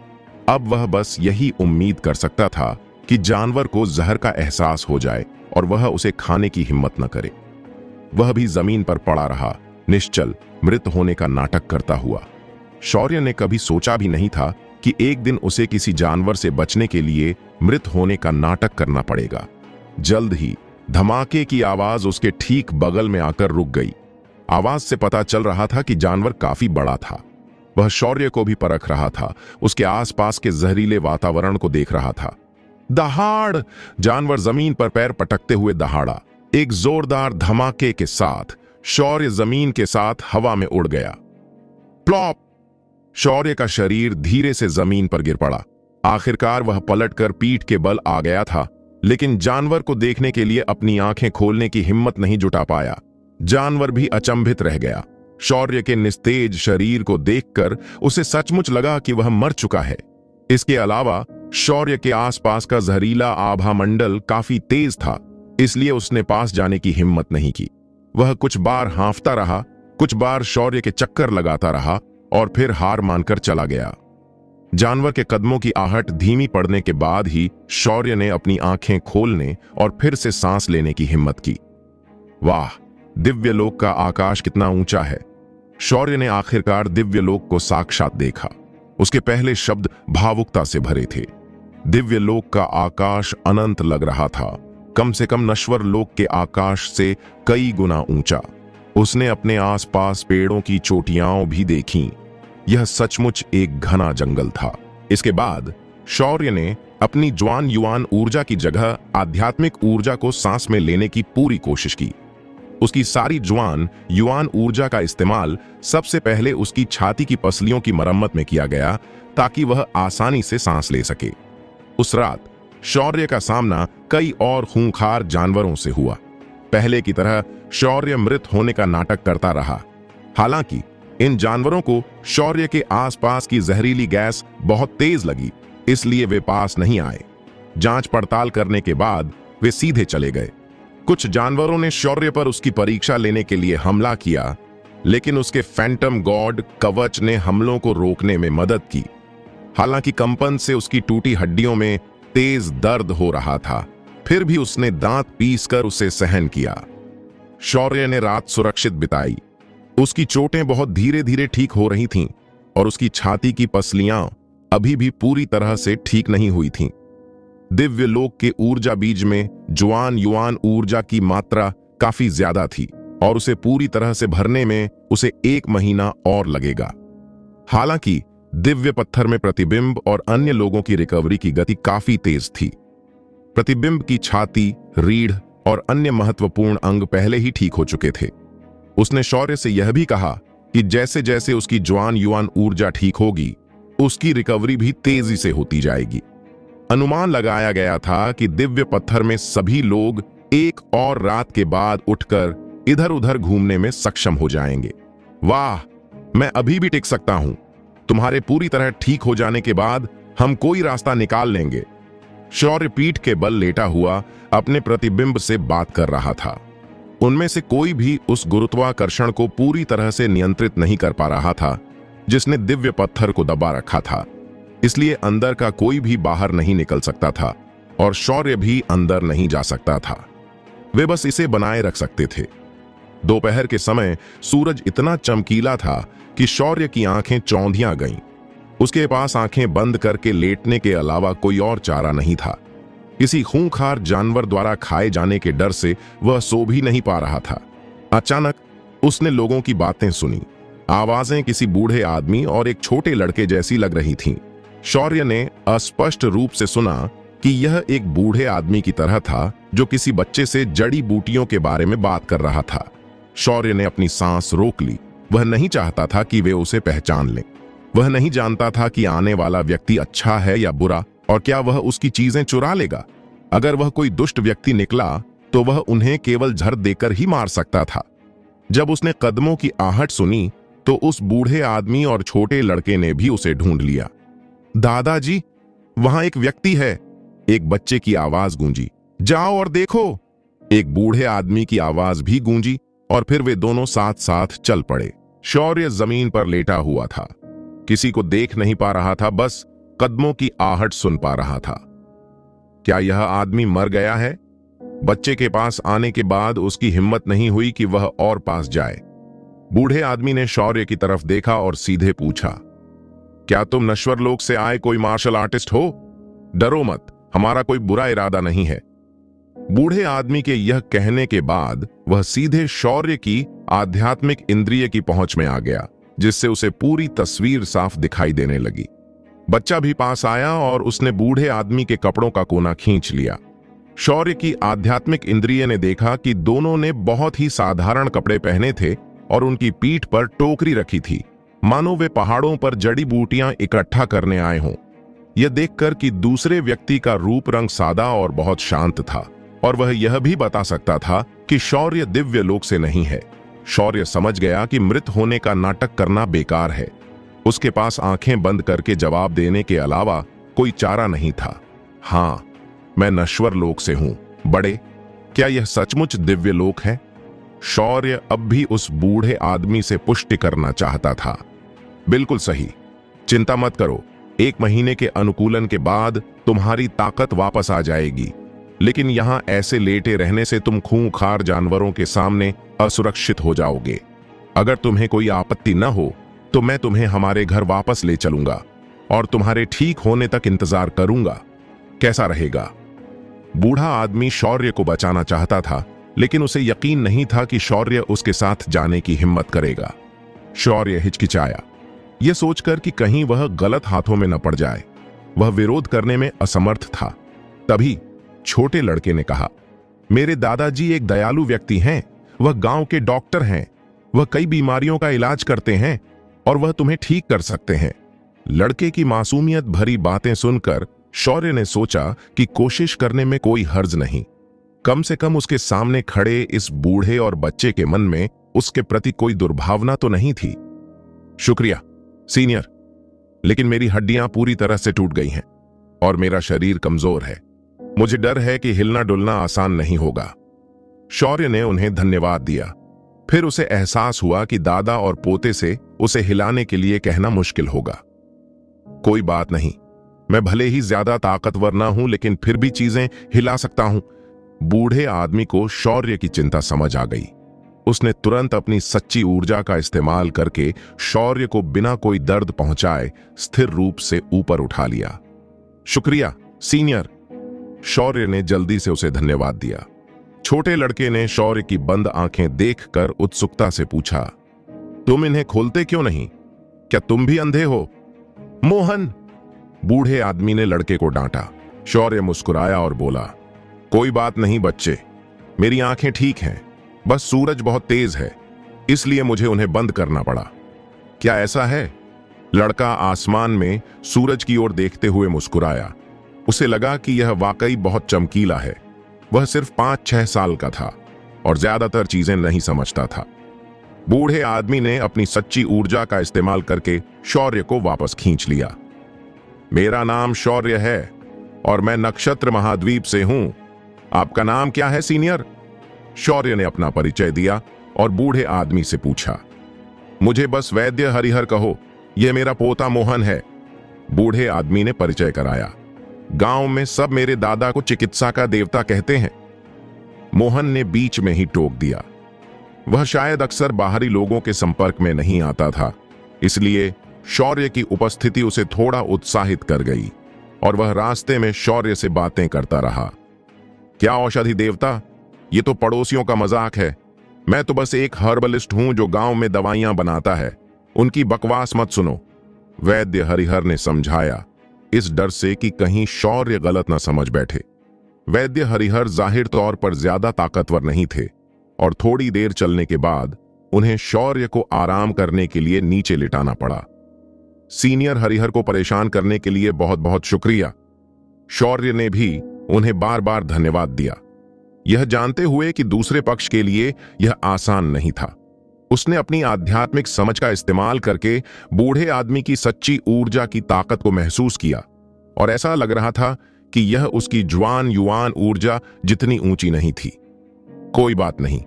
अब वह बस यही उम्मीद कर सकता था कि जानवर को जहर का एहसास हो जाए और वह उसे खाने की हिम्मत न करे। वह भी जमीन पर पड़ा रहा, निश्चल, मृत होने का नाटक करता हुआ। शौर्य ने कभी सोचा भी नहीं था कि एक दिन उसे किसी जानवर से बचने के लिए मृत होने का नाटक करना पड़ेगा। जल्द ही धमाके की आवाज उसके ठीक बगल में आकर रुक गई। आवाज से पता चल रहा था कि जानवर काफी बड़ा था। वह शौर्य को भी परख रहा था, उसके आसपास के जहरीले वातावरण को देख रहा था। दहाड़! जानवर जमीन पर पैर पटकते हुए दहाड़ा। एक जोरदार धमाके के साथ शौर्य जमीन के साथ हवा में उड़ गया। प्लॉप! शौर्य का शरीर धीरे से जमीन पर गिर पड़ा। आखिरकार वह पलटकर पीठ के बल आ गया था, लेकिन जानवर को देखने के लिए अपनी आंखें खोलने की हिम्मत नहीं जुटा पाया। जानवर भी अचंभित रह गया। शौर्य के निस्तेज शरीर को देखकर उसे सचमुच लगा कि वह मर चुका है। इसके अलावा शौर्य के आसपास का जहरीला आभा मंडल काफी तेज था, इसलिए उसने पास जाने की हिम्मत नहीं की। वह कुछ बार हांफता रहा, कुछ बार शौर्य के चक्कर लगाता रहा और फिर हार मानकर चला गया। जानवर के कदमों की आहट धीमी पड़ने के बाद ही शौर्य ने अपनी आंखें खोलने और फिर से सांस लेने की हिम्मत की। वाह, दिव्यलोक का आकाश कितना ऊंचा है! शौर्य ने आखिरकार दिव्यलोक को साक्षात देखा। उसके पहले शब्द भावुकता से भरे थे। दिव्यलोक का आकाश अनंत लग रहा था, कम से कम नश्वर लोक के आकाश से कई गुना ऊंचा। उसने अपने आसपास पेड़ों की चोटियां भी देखीं। यह सचमुच एक घना जंगल था। इसके बाद शौर्य ने अपनी ज्वान युआन ऊर्जा की जगह आध्यात्मिक ऊर्जा को सांस में लेने की पूरी कोशिश की। उसकी सारी जुआन युआन ऊर्जा का इस्तेमाल सबसे पहले उसकी छाती की पसलियों की मरम्मत में किया गया ताकि वह आसानी से सांस ले सके। उस रात शौर्य का सामना कई और खूंखार जानवरों से हुआ। पहले की तरह शौर्य मृत होने का नाटक करता रहा। हालांकि इन जानवरों को शौर्य के आसपास की जहरीली गैस बहुत तेज लगी, इसलिए वे पास नहीं आए। जांच पड़ताल करने के बाद वे सीधे चले गए। कुछ जानवरों ने शौर्य पर उसकी परीक्षा लेने के लिए हमला किया, लेकिन उसके फैंटम गॉड कवच ने हमलों को रोकने में मदद की। हालांकि कंपन से उसकी टूटी हड्डियों में तेज दर्द हो रहा था, फिर भी उसने दांत पीसकर उसे सहन किया। शौर्य ने रात सुरक्षित बिताई। उसकी चोटें बहुत धीरे धीरे ठीक हो रही थीं और उसकी छाती की पसलियां अभी भी पूरी तरह से ठीक नहीं हुई थीं। दिव्य लोक के ऊर्जा बीज में जुआन युआन ऊर्जा की मात्रा काफी ज्यादा थी और उसे पूरी तरह से भरने में उसे 1 महीना और लगेगा। हालांकि दिव्य पत्थर में प्रतिबिंब और अन्य लोगों की रिकवरी की गति काफी तेज थी। प्रतिबिंब की छाती, रीढ़ और अन्य महत्वपूर्ण अंग पहले ही ठीक हो चुके थे। उसने शौर्य से यह भी कहा कि जैसे जैसे उसकी जुआन युआन ऊर्जा ठीक होगी, उसकी रिकवरी भी तेजी से होती जाएगी। अनुमान लगाया गया था कि दिव्य पत्थर में सभी लोग 1 और रात के बाद उठकर इधर उधर घूमने में सक्षम हो जाएंगे। वाह, मैं अभी भी टिक सकता हूं। तुम्हारे पूरी तरह ठीक हो जाने के बाद हम कोई रास्ता निकाल लेंगे। शौर्य पीठ के बल लेटा हुआ अपने प्रतिबिंब से बात कर रहा था। उनमें से कोई भी उस गुरुत्वाकर्षण को पूरी तरह से नियंत्रित नहीं कर पा रहा था जिसने दिव्य पत्थर को दबा रखा था। इसलिए अंदर का कोई भी बाहर नहीं निकल सकता था और शौर्य भी अंदर नहीं जा सकता था। वे बस इसे बनाए रख सकते थे। दोपहर के समय सूरज इतना चमकीला था कि शौर्य की आंखें चौंधियां गईं। उसके पास आंखें बंद करके लेटने के अलावा कोई और चारा नहीं था। किसी खूंखार जानवर द्वारा खाए जाने के डर से वह सो भी नहीं पा रहा था। अचानक उसने लोगों की बातें सुनी। आवाजें किसी बूढ़े आदमी और एक छोटे लड़के जैसी लग रही थीं। शौर्य ने अस्पष्ट रूप से सुना कि यह एक बूढ़े आदमी की तरह था जो किसी बच्चे से जड़ी बूटियों के बारे में बात कर रहा था। शौर्य ने अपनी सांस रोक ली। वह नहीं चाहता था कि वे उसे पहचान लें। वह नहीं जानता था कि आने वाला व्यक्ति अच्छा है या बुरा, और क्या वह उसकी चीजें चुरा लेगा। अगर वह कोई दुष्ट व्यक्ति निकला तो वह उन्हें केवल झर देकर ही मार सकता था। जब उसने कदमों की आहट सुनी तो उस बूढ़े आदमी और छोटे लड़के ने भी उसे ढूंढ लिया। दादाजी, वहां एक व्यक्ति है, एक बच्चे की आवाज गूंजी। जाओ और देखो, एक बूढ़े आदमी की आवाज भी गूंजी और फिर वे दोनों साथ साथ चल पड़े। शौर्य जमीन पर लेटा हुआ था। किसी को देख नहीं पा रहा था, बस कदमों की आहट सुन पा रहा था। क्या यह आदमी मर गया है? बच्चे के पास आने के बाद उसकी हिम्मत नहीं हुई कि वह और पास जाए। बूढ़े आदमी ने शौर्य की तरफ देखा और सीधे पूछा, क्या तुम नश्वर लोक से आए कोई मार्शल आर्टिस्ट हो? डरो मत, हमारा कोई बुरा इरादा नहीं है। बूढ़े आदमी के यह कहने के बाद वह सीधे शौर्य की आध्यात्मिक इंद्रिय की पहुंच में आ गया, जिससे उसे पूरी तस्वीर साफ दिखाई देने लगी। बच्चा भी पास आया और उसने बूढ़े आदमी के कपड़ों का कोना खींच लिया। शौर्य की आध्यात्मिक इंद्रिय ने देखा कि दोनों ने बहुत ही साधारण कपड़े पहने थे और उनकी पीठ पर टोकरी रखी थी, मानो वे पहाड़ों पर जड़ी बूटियां इकट्ठा करने आए हों। यह देखकर कि दूसरे व्यक्ति का रूप रंग सादा और बहुत शांत था और वह यह भी बता सकता था कि शौर्य दिव्य लोक से नहीं है। शौर्य समझ गया कि मृत होने का नाटक करना बेकार है। उसके पास आंखें बंद करके जवाब देने के अलावा कोई चारा नहीं था। हाँ, मैं नश्वर लोक से हूं। बड़े, क्या यह सचमुच दिव्य लोक है? शौर्य अब भी उस बूढ़े आदमी से पुष्टि करना चाहता था। बिल्कुल सही, चिंता मत करो, 1 महीने के अनुकूलन के बाद तुम्हारी ताकत वापस आ जाएगी। लेकिन यहां ऐसे लेटे रहने से तुम खूंखार जानवरों के सामने असुरक्षित हो जाओगे। अगर तुम्हें कोई आपत्ति न हो तो मैं तुम्हें हमारे घर वापस ले चलूंगा और तुम्हारे ठीक होने तक इंतजार करूंगा। कैसा रहेगा? बूढ़ा आदमी शौर्य को बचाना चाहता था, लेकिन उसे यकीन नहीं था कि शौर्य उसके साथ जाने की हिम्मत करेगा। शौर्य हिचकिचाया, यह सोचकर कि कहीं वह गलत हाथों में न पड़ जाए। वह विरोध करने में असमर्थ था। तभी छोटे लड़के ने कहा, मेरे दादाजी एक दयालु व्यक्ति हैं, वह गांव के डॉक्टर हैं। वह कई बीमारियों का इलाज करते हैं और वह तुम्हें ठीक कर सकते हैं। लड़के की मासूमियत भरी बातें सुनकर शौर्य ने सोचा कि कोशिश करने में कोई हर्ज नहीं। कम से कम उसके सामने खड़े इस बूढ़े और बच्चे के मन में उसके प्रति कोई दुर्भावना तो नहीं थी। शुक्रिया सीनियर, लेकिन मेरी हड्डियां पूरी तरह से टूट गई हैं और मेरा शरीर कमजोर है। मुझे डर है कि हिलना डुलना आसान नहीं होगा। शौर्य ने उन्हें धन्यवाद दिया। फिर उसे एहसास हुआ कि दादा और पोते से उसे हिलाने के लिए कहना मुश्किल होगा। कोई बात नहीं, मैं भले ही ज्यादा ताकतवर ना हूं, लेकिन फिर भी चीजें हिला सकता हूं। बूढ़े आदमी को शौर्य की चिंता समझ आ गई। उसने तुरंत अपनी सच्ची ऊर्जा का इस्तेमाल करके शौर्य को बिना कोई दर्द पहुंचाए स्थिर रूप से ऊपर उठा लिया। शुक्रिया सीनियर, शौर्य ने जल्दी से उसे धन्यवाद दिया। छोटे लड़के ने शौर्य की बंद आंखें देखकर उत्सुकता से पूछा, तुम इन्हें खोलते क्यों नहीं? क्या तुम भी अंधे हो? मोहन, बूढ़े आदमी ने लड़के को डांटा। शौर्य मुस्कुराया और बोला, कोई बात नहीं बच्चे, मेरी आंखें ठीक हैं, बस सूरज बहुत तेज है, इसलिए मुझे उन्हें बंद करना पड़ा। क्या ऐसा है? लड़का आसमान में सूरज की ओर देखते हुए मुस्कुराया। उसे लगा कि यह वाकई बहुत चमकीला है। वह सिर्फ 5-6 साल का था और ज्यादातर चीजें नहीं समझता था। बूढ़े आदमी ने अपनी सच्ची ऊर्जा का इस्तेमाल करके शौर्य को वापस खींच लिया। मेरा नाम शौर्य है और मैं नक्षत्र महाद्वीप से हूं। आपका नाम क्या है सीनियर? शौर्य ने अपना परिचय दिया और बूढ़े आदमी से पूछा। मुझे बस वैद्य हरिहर कहो, यह मेरा पोता मोहन है। बूढ़े आदमी ने परिचय कराया। गांव में सब मेरे दादा को चिकित्सा का देवता कहते हैं। मोहन ने बीच में ही टोक दिया। वह शायद अक्सर बाहरी लोगों के संपर्क में नहीं आता था, इसलिए शौर्य की उपस्थिति उसे थोड़ा उत्साहित कर गई और वह रास्ते में शौर्य से बातें करता रहा। क्या औषधि देवता, ये तो पड़ोसियों का मजाक है। मैं तो बस एक हर्बलिस्ट हूं जो गांव में दवाइयां बनाता है। उनकी बकवास मत सुनो, वैद्य हरिहर ने समझाया, इस डर से कि कहीं शौर्य गलत न समझ बैठे। वैद्य हरिहर जाहिर तौर पर ज्यादा ताकतवर नहीं थे और थोड़ी देर चलने के बाद उन्हें शौर्य को आराम करने के लिए नीचे लिटाना पड़ा। सीनियर हरिहर को परेशान करने के लिए बहुत बहुत शुक्रिया। शौर्य ने भी उन्हें बार बार धन्यवाद दिया, यह जानते हुए कि दूसरे पक्ष के लिए यह आसान नहीं था। उसने अपनी आध्यात्मिक समझ का इस्तेमाल करके बूढ़े आदमी की सच्ची ऊर्जा की ताकत को महसूस किया और ऐसा लग रहा था कि यह उसकी जवान युवान ऊर्जा जितनी ऊंची नहीं थी। कोई बात नहीं,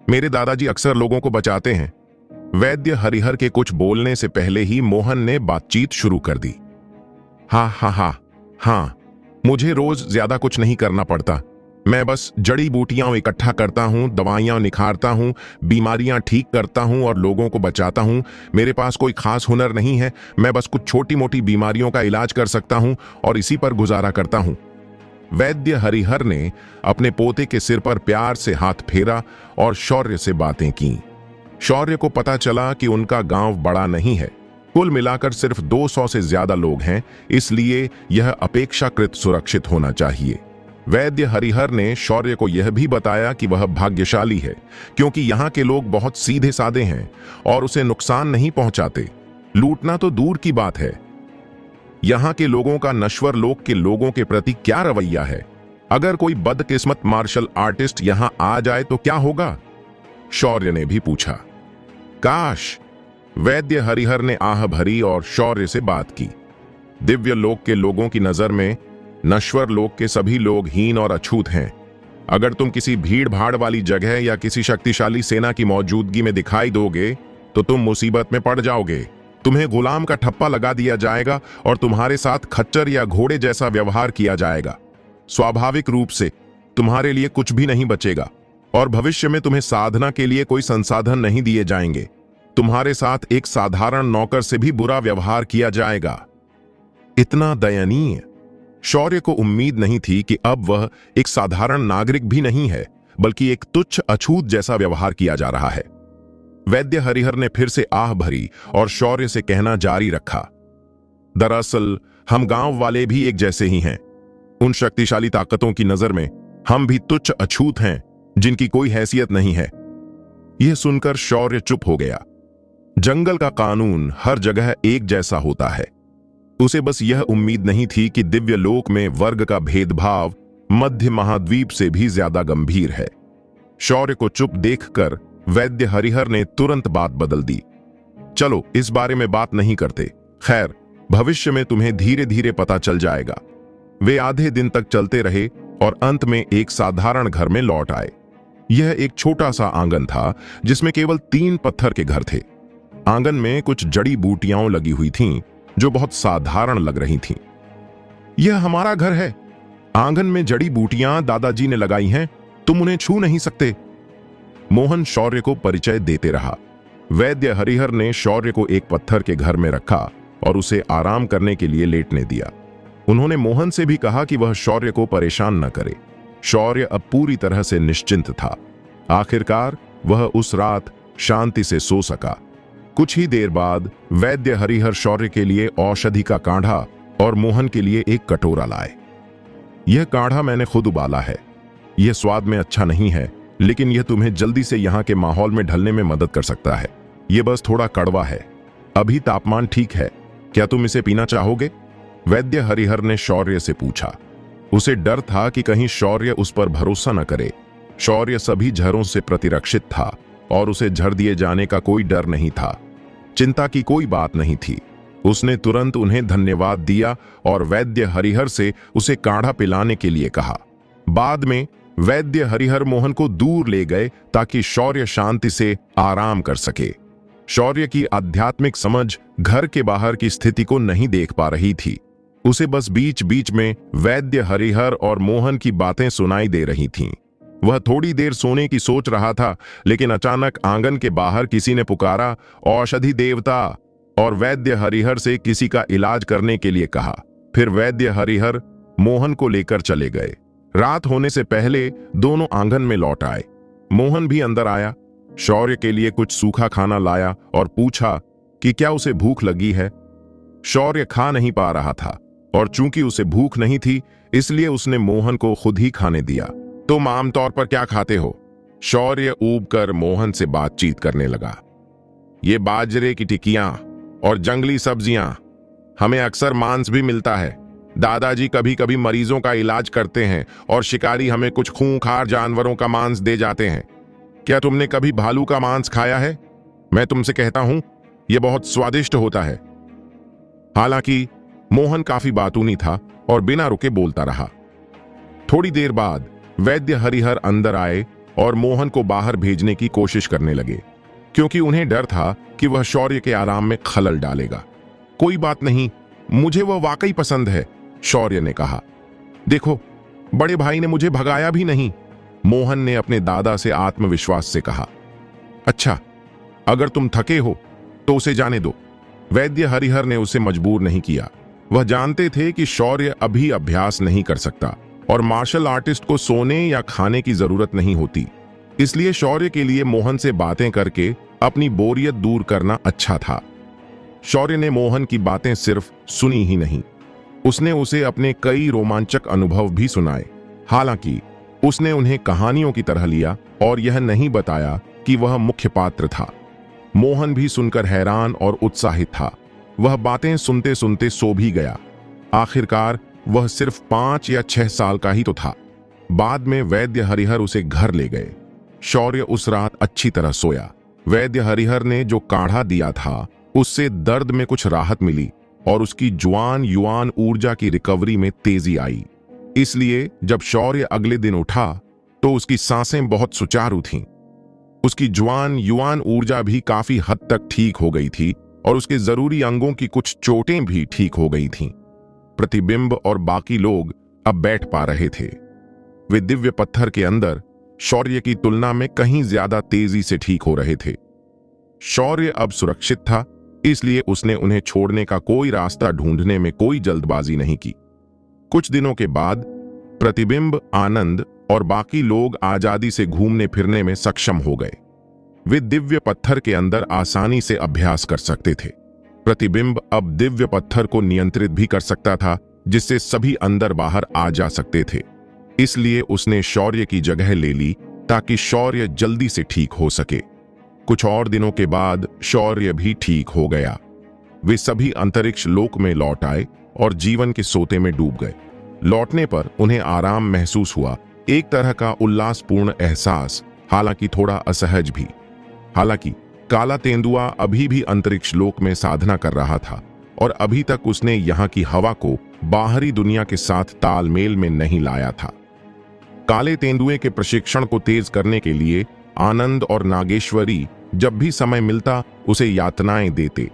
मेरे दादाजी अक्सर लोगों को बचाते हैं। वैद्य हरिहर के कुछ बोलने से पहले ही मोहन ने बातचीत शुरू कर दी। हाँ, मुझे रोज ज्यादा कुछ नहीं करना पड़ता। मैं बस जड़ी बूटियां इकट्ठा करता हूं, दवाइयां निखारता हूं, बीमारियां ठीक करता हूं और लोगों को बचाता हूं। मेरे पास कोई खास हुनर नहीं है। मैं बस कुछ छोटी मोटी बीमारियों का इलाज कर सकता हूं और इसी पर गुजारा करता हूं। वैद्य हरिहर ने अपने पोते के सिर पर प्यार से हाथ फेरा और शौर्य से बातें की। शौर्य को पता चला कि उनका गांव बड़ा नहीं है, कुल मिलाकर सिर्फ 200 से ज्यादा लोग हैं, इसलिए यह अपेक्षाकृत सुरक्षित होना चाहिए। वैद्य हरिहर ने शौर्य को यह भी बताया कि वह भाग्यशाली है क्योंकि यहाँ के लोग बहुत सीधे साधे हैं और उसे नुकसान नहीं पहुंचाते। लूटना तो दूर की बात है। यहाँ के लोगों का नश्वर लोक के लोगों के प्रति क्या रवैया है? अगर कोई बदकिस्मत मार्शल आर्टिस्ट यहाँ आ जाए तो क्या होगा? शौर्य ने भी पूछा। काश! वैद्य हरिहर ने आह भरी और शौर्य से बात की। दिव्य लोक के लोगों की नजर में नश्वर लोक के सभी लोग हीन और अछूत हैं। अगर तुम किसी भीड़ भाड़ वाली जगह या किसी शक्तिशाली सेना की मौजूदगी में दिखाई दोगे तो तुम मुसीबत में पड़ जाओगे। तुम्हें गुलाम का ठप्पा लगा दिया जाएगा और तुम्हारे साथ खच्चर या घोड़े जैसा व्यवहार किया जाएगा। स्वाभाविक रूप से तुम्हारे लिए कुछ भी नहीं बचेगा और भविष्य में तुम्हें साधना के लिए कोई संसाधन नहीं दिए जाएंगे। तुम्हारे साथ एक साधारण नौकर से भी बुरा व्यवहार किया जाएगा। इतना दयनीय! शौर्य को उम्मीद नहीं थी कि अब वह एक साधारण नागरिक भी नहीं है, बल्कि एक तुच्छ अछूत जैसा व्यवहार किया जा रहा है। वैद्य हरिहर ने फिर से आह भरी और शौर्य से कहना जारी रखा। दरअसल हम गांव वाले भी एक जैसे ही हैं। उन शक्तिशाली ताकतों की नजर में हम भी तुच्छ अछूत हैं जिनकी कोई हैसियत नहीं है। यह सुनकर शौर्य चुप हो गया। जंगल का कानून हर जगह एक जैसा होता है। उसे बस यह उम्मीद नहीं थी कि दिव्य लोक में वर्ग का भेदभाव मध्य महाद्वीप से भी ज्यादा गंभीर है। शौर्य को चुप देखकर वैद्य हरिहर ने तुरंत बात बदल दी। चलो इस बारे में बात नहीं करते, खैर भविष्य में तुम्हें धीरे धीरे पता चल जाएगा। वे आधे दिन तक चलते रहे और अंत में एक साधारण घर में लौट आए। यह एक छोटा सा आंगन था जिसमें केवल 3 पत्थर के घर थे। आंगन में कुछ जड़ी बूटियां लगी हुई थीं जो बहुत साधारण लग रही थीं। यह हमारा घर है। आंगन में जड़ी बूटियां दादाजी ने लगाई हैं, तुम उन्हें छू नहीं सकते। मोहन शौर्य को परिचय देते रहा। वैद्य हरिहर ने शौर्य को एक पत्थर के घर में रखा और उसे आराम करने के लिए लेटने दिया। उन्होंने मोहन से भी कहा कि वह शौर्य को परेशान न करे। शौर्य अब पूरी तरह से निश्चिंत था। आखिरकार वह उस रात शांति से सो सका। कुछ ही देर बाद वैद्य हरिहर शौर्य के लिए औषधि का काढ़ा और मोहन के लिए एक कटोरा लाए। यह काढ़ा मैंने खुद उबाला है। यह स्वाद में अच्छा नहीं है, लेकिन यह तुम्हें जल्दी से यहाँ के माहौल में ढलने में मदद कर सकता है। यह बस थोड़ा कड़वा है। अभी तापमान ठीक है, क्या तुम इसे पीना चाहोगे? वैद्य हरिहर ने शौर्य से पूछा। उसे डर था कि कहीं शौर्य उस पर भरोसा न करे। शौर्य सभी झरों से प्रतिरक्षित था और उसे झड़ दिए जाने का कोई डर नहीं था। चिंता की कोई बात नहीं थी। उसने तुरंत उन्हें धन्यवाद दिया और वैद्य हरिहर से उसे काढ़ा पिलाने के लिए कहा। बाद में वैद्य हरिहर मोहन को दूर ले गए ताकि शौर्य शांति से आराम कर सके। शौर्य की आध्यात्मिक समझ घर के बाहर की स्थिति को नहीं देख पा रही थी। उसे बस बीच बीच में वैद्य हरिहर और मोहन की बातें सुनाई दे रही थीं। वह थोड़ी देर सोने की सोच रहा था, लेकिन अचानक आंगन के बाहर किसी ने पुकारा, औषधि देवता, और वैद्य हरिहर से किसी का इलाज करने के लिए कहा। फिर वैद्य हरिहर मोहन को लेकर चले गए। रात होने से पहले दोनों आंगन में लौट आए। मोहन भी अंदर आया, शौर्य के लिए कुछ सूखा खाना लाया और पूछा कि क्या उसे भूख लगी है। शौर्य खा नहीं पा रहा था और चूंकि उसे भूख नहीं थी, इसलिए उसने मोहन को खुद ही खाने दिया। तुम आमतौर पर क्या खाते हो? शौर्य ऊब कर मोहन से बातचीत करने लगा। ये बाजरे की टिकियां और जंगली सब्जियां। हमें अक्सर मांस भी मिलता है। दादाजी कभी कभी मरीजों का इलाज करते हैं और शिकारी हमें कुछ खूंखार जानवरों का मांस दे जाते हैं। क्या तुमने कभी भालू का मांस खाया है? मैं तुमसे कहता हूं, यह बहुत स्वादिष्ट होता है। हालांकि मोहन काफी बातूनी था और बिना रुके बोलता रहा। थोड़ी देर बाद वैद्य हरिहर अंदर आए और मोहन को बाहर भेजने की कोशिश करने लगे, क्योंकि उन्हें डर था कि वह शौर्य के आराम में खलल डालेगा। कोई बात नहीं, मुझे वह वाकई पसंद है, शौर्य ने कहा। देखो, बड़े भाई ने मुझे भगाया भी नहीं, मोहन ने अपने दादा से आत्मविश्वास से कहा। अच्छा, अगर तुम थके हो तो उसे जाने दो। वैद्य हरिहर ने उसे मजबूर नहीं किया। वह जानते थे कि शौर्य अभी अभ्यास नहीं कर सकता और मार्शल आर्टिस्ट को सोने या खाने की जरूरत नहीं होती। इसलिए शौर्य के लिए मोहन से बातें करके अपनी बोरियत दूर करना अच्छा था। शौर्य ने मोहन की बातें सिर्फ सुनी ही नहीं, उसने उसे अपने कई रोमांचक अनुभव भी सुनाए। हालांकि उसने उन्हें कहानियों की तरह लिया और यह नहीं बताया कि वह मुख्य पात्र था। मोहन भी सुनकर हैरान और उत्साहित था। वह बातें सुनते सुनते सो भी गया। आखिरकार वह सिर्फ 5 या 6 साल का ही तो था। बाद में वैद्य हरिहर उसे घर ले गए। शौर्य उस रात अच्छी तरह सोया। वैद्य हरिहर ने जो काढ़ा दिया था उससे दर्द में कुछ राहत मिली और उसकी जुआन युआन ऊर्जा की रिकवरी में तेजी आई। इसलिए जब शौर्य अगले दिन उठा तो उसकी सांसें बहुत सुचारू थीं। उसकी जुआन युआन ऊर्जा भी काफी हद तक ठीक हो गई थी और उसके जरूरी अंगों की कुछ चोटें भी ठीक हो गई थीं। प्रतिबिंब और बाकी लोग अब बैठ पा रहे थे। वे दिव्य पत्थर के अंदर शौर्य की तुलना में कहीं ज्यादा तेजी से ठीक हो रहे थे। शौर्य अब सुरक्षित था, इसलिए उसने उन्हें छोड़ने का कोई रास्ता ढूंढने में कोई जल्दबाजी नहीं की। कुछ दिनों के बाद प्रतिबिंब, आनंद और बाकी लोग आजादी से घूमने फिरने में सक्षम हो गए। वे दिव्य पत्थर के अंदर आसानी से अभ्यास कर सकते थे। प्रतिबिंब अब दिव्य पत्थर को नियंत्रित भी कर सकता था, जिससे सभी अंदर बाहर आ जा सकते थे। इसलिए उसने शौर्य की जगह ले ली ताकि शौर्य जल्दी से ठीक हो सके। कुछ और दिनों के बाद शौर्य भी ठीक हो गया। वे सभी अंतरिक्ष लोक में लौट आए और जीवन के सोते में डूब गए। लौटने पर उन्हें आराम महसूस हुआ, एक तरह का उल्लासपूर्ण एहसास, हालांकि थोड़ा असहज भी। हालांकि काला तेंदुआ अभी भी अंतरिक्ष लोक में साधना कर रहा था और अभी तक उसने यहाँ की हवा को बाहरी दुनिया के साथ तालमेल में नहीं लाया था। काले तेंदुए के प्रशिक्षण को तेज करने के लिए आनंद और नागेश्वरी जब भी समय मिलता उसे यातनाएं देते,